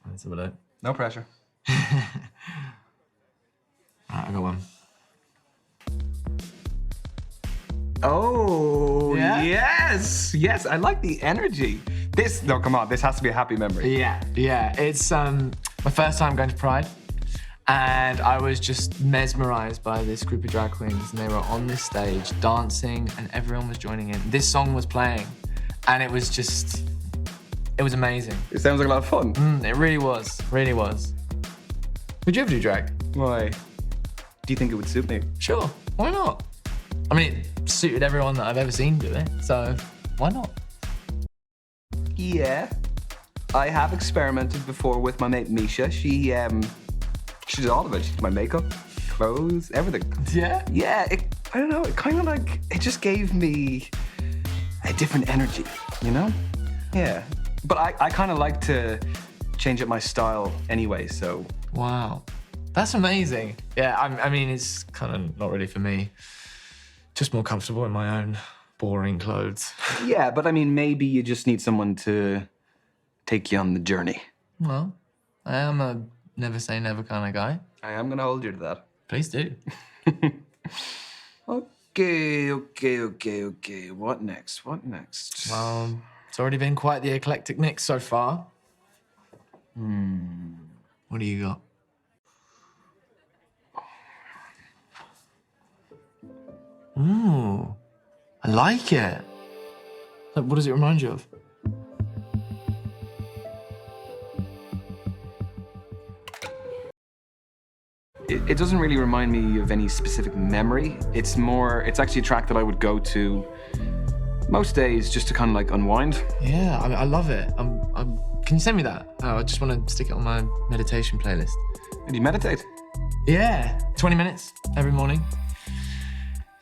Let's have a look. No pressure. Right, I got one. Oh, Yeah? yes! Yes, I like the energy. No, come on, this has to be a happy memory. Yeah. It's my first time going to Pride, and I was just mesmerized by this group of drag queens, and they were on this stage dancing, and everyone was joining in. This song was playing, and it was amazing. It sounds like a lot of fun. It really was. Would you ever do drag? Why? Do you think it would suit me? Sure, why not? I mean, it suited everyone that I've ever seen do it, so why not? Yeah. I have experimented before with my mate Misha. She did all of it. She did my makeup, clothes, everything. Yeah? Yeah, I don't know, it just gave me a different energy, you know? Yeah. But I kind of like to change up my style anyway, so... Wow, that's amazing. Yeah, I mean, it's kind of not really for me. Just more comfortable in my own boring clothes. Yeah, but I mean, maybe you just need someone to take you on the journey. Well, I am a never say never kind of guy. I am gonna hold you to that. Please do. Okay. What next? Well, it's already been quite the eclectic mix so far. What do you got? Ooh, I like it. Like, what does it remind you of? It doesn't really remind me of any specific memory. It's actually a track that I would go to most days just to kind of like unwind. Yeah, I love it. Can you send me that? Oh, I just want to stick it on my meditation playlist. Do you meditate? Yeah, 20 minutes every morning.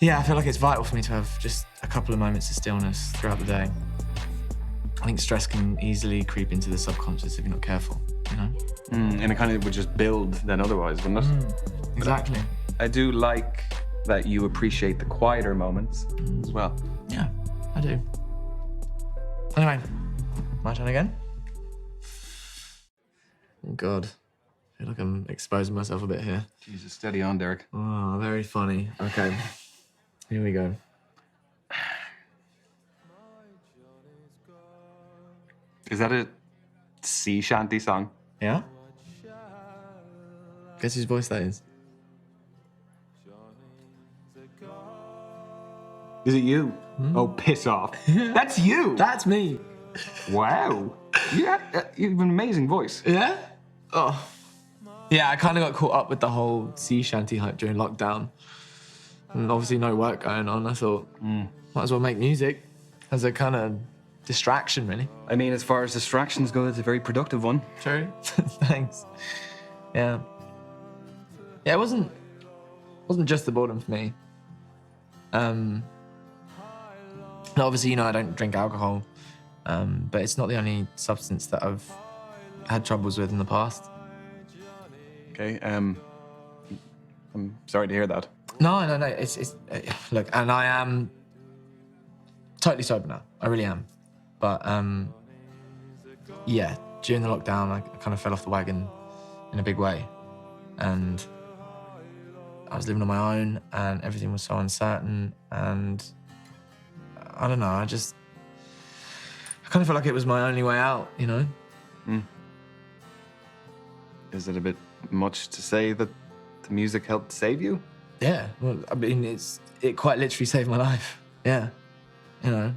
Yeah, I feel like it's vital for me to have just a couple of moments of stillness throughout the day. I think stress can easily creep into the subconscious if you're not careful, you know? And it kind of would just build then otherwise, wouldn't it? Exactly. I do like that you appreciate the quieter moments as well. Yeah, I do. Anyway, my turn again? Oh, God. I feel like I'm exposing myself a bit here. Jesus, steady on, Derek. Oh, very funny. Okay, here we go. Is that a sea shanty song? Yeah? Guess whose voice that is? Is it you? Oh, piss off. That's you! That's me. Wow. You have an amazing voice. Yeah? Oh. Yeah, I kind of got caught up with the whole sea shanty hype during lockdown. And obviously no work going on. I thought, might as well make music as a kind of distraction, really. I mean, as far as distractions go, it's a very productive one. True. Thanks. Yeah. Yeah, it wasn't just the boredom for me. Obviously, you know, I don't drink alcohol, but it's not the only substance that I've had troubles with in the past. Okay, I'm sorry to hear that. No, it's look, and I am totally sober now. I really am. But yeah, during the lockdown, I kind of fell off the wagon in a big way. And I was living on my own and everything was so uncertain. And I don't know, I kind of felt like it was my only way out, you know? Is it a bit much to say that the music helped save you? Yeah, well, I mean, it quite literally saved my life. Yeah, you know.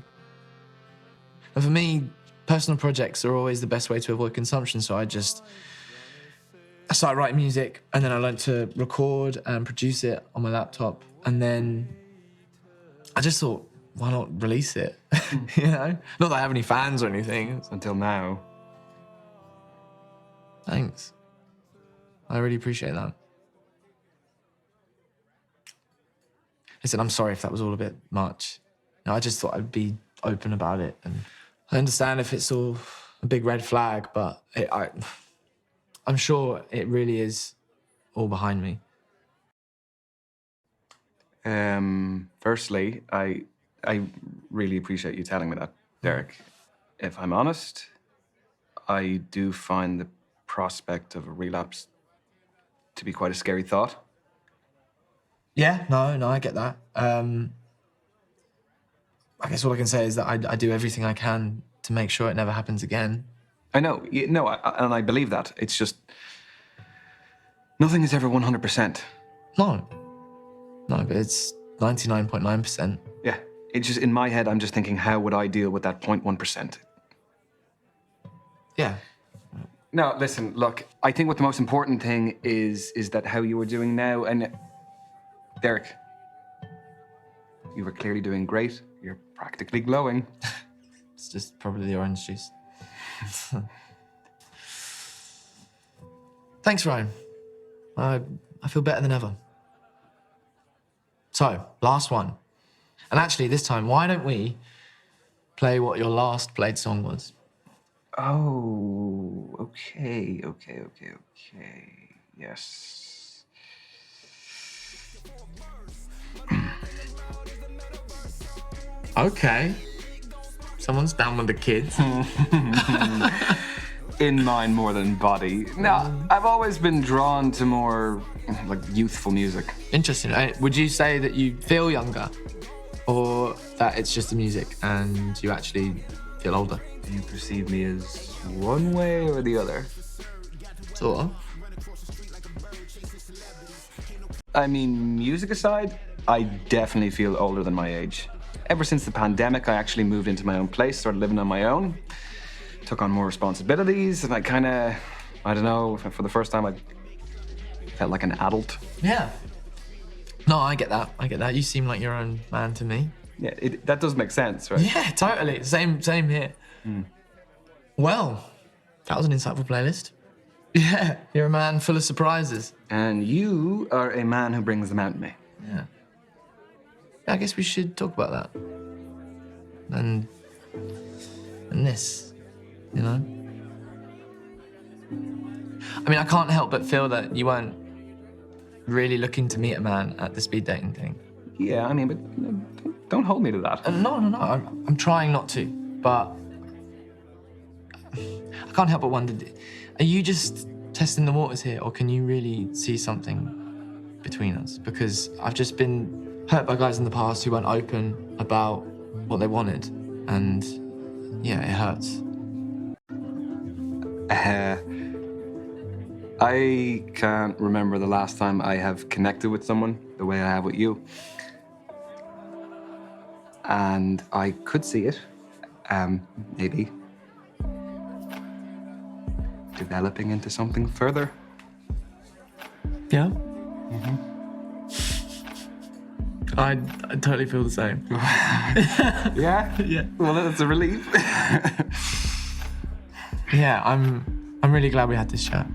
And for me, personal projects are always the best way to avoid consumption. So I started writing music, and then I learned to record and produce it on my laptop. And then I just thought, why not release it? You know? Not that I have any fans or anything. Until now. Thanks. I really appreciate that. Listen, I'm sorry if that was all a bit much. No, I just thought I'd be open about it. And I understand if it's all a big red flag, but I'm sure it really is all behind me. Firstly, I really appreciate you telling me that, Derek. If I'm honest, I do find the prospect of a relapse to be quite a scary thought. Yeah, no, I get that. I guess all I can say is that I do everything I can to make sure it never happens again. I know, and I believe that. It's just, nothing is ever 100%. No, but it's 99.9%. Yeah, it's just, in my head, I'm just thinking, how would I deal with that 0.1%? Yeah. No, listen, look, I think what the most important thing is that how you were doing now, and Derek, you were clearly doing great. You're practically glowing. It's just probably the orange juice. Thanks, Ryan. I feel better than ever. So, last one. And actually, this time, why don't we play what your last played song was? Oh, okay. Yes. Okay. Someone's down with the kids. In mind more than body. No, I've always been drawn to more, like, youthful music. Interesting. Would you say that you feel younger? Or that it's just the music and you actually feel older? Do you perceive me as one way or the other? Sort of. I mean, music aside, I definitely feel older than my age. Ever since the pandemic, I actually moved into my own place, started living on my own, took on more responsibilities, and I kind of, I don't know, for the first time, I felt like an adult. Yeah. No, I get that. You seem like your own man to me. Yeah, that does make sense, right? Yeah, totally. Same here. Well, that was an insightful playlist. Yeah, you're a man full of surprises. And you are a man who brings them out in me. Yeah. I guess we should talk about that. And this, you know? I mean, I can't help but feel that you weren't really looking to meet a man at the speed dating thing. Yeah, I mean, but don't hold me to that. No. I'm trying not to, but I can't help but wonder, are you just testing the waters here, or can you really see something between us? Because I've just been hurt by guys in the past who weren't open about what they wanted, and yeah, it hurts. I can't remember the last time I have connected with someone the way I have with you. And I could see it, maybe developing into something further. Yeah? I totally feel the same. Yeah? Yeah. Well, that's a relief. Yeah, I'm really glad we had this chat.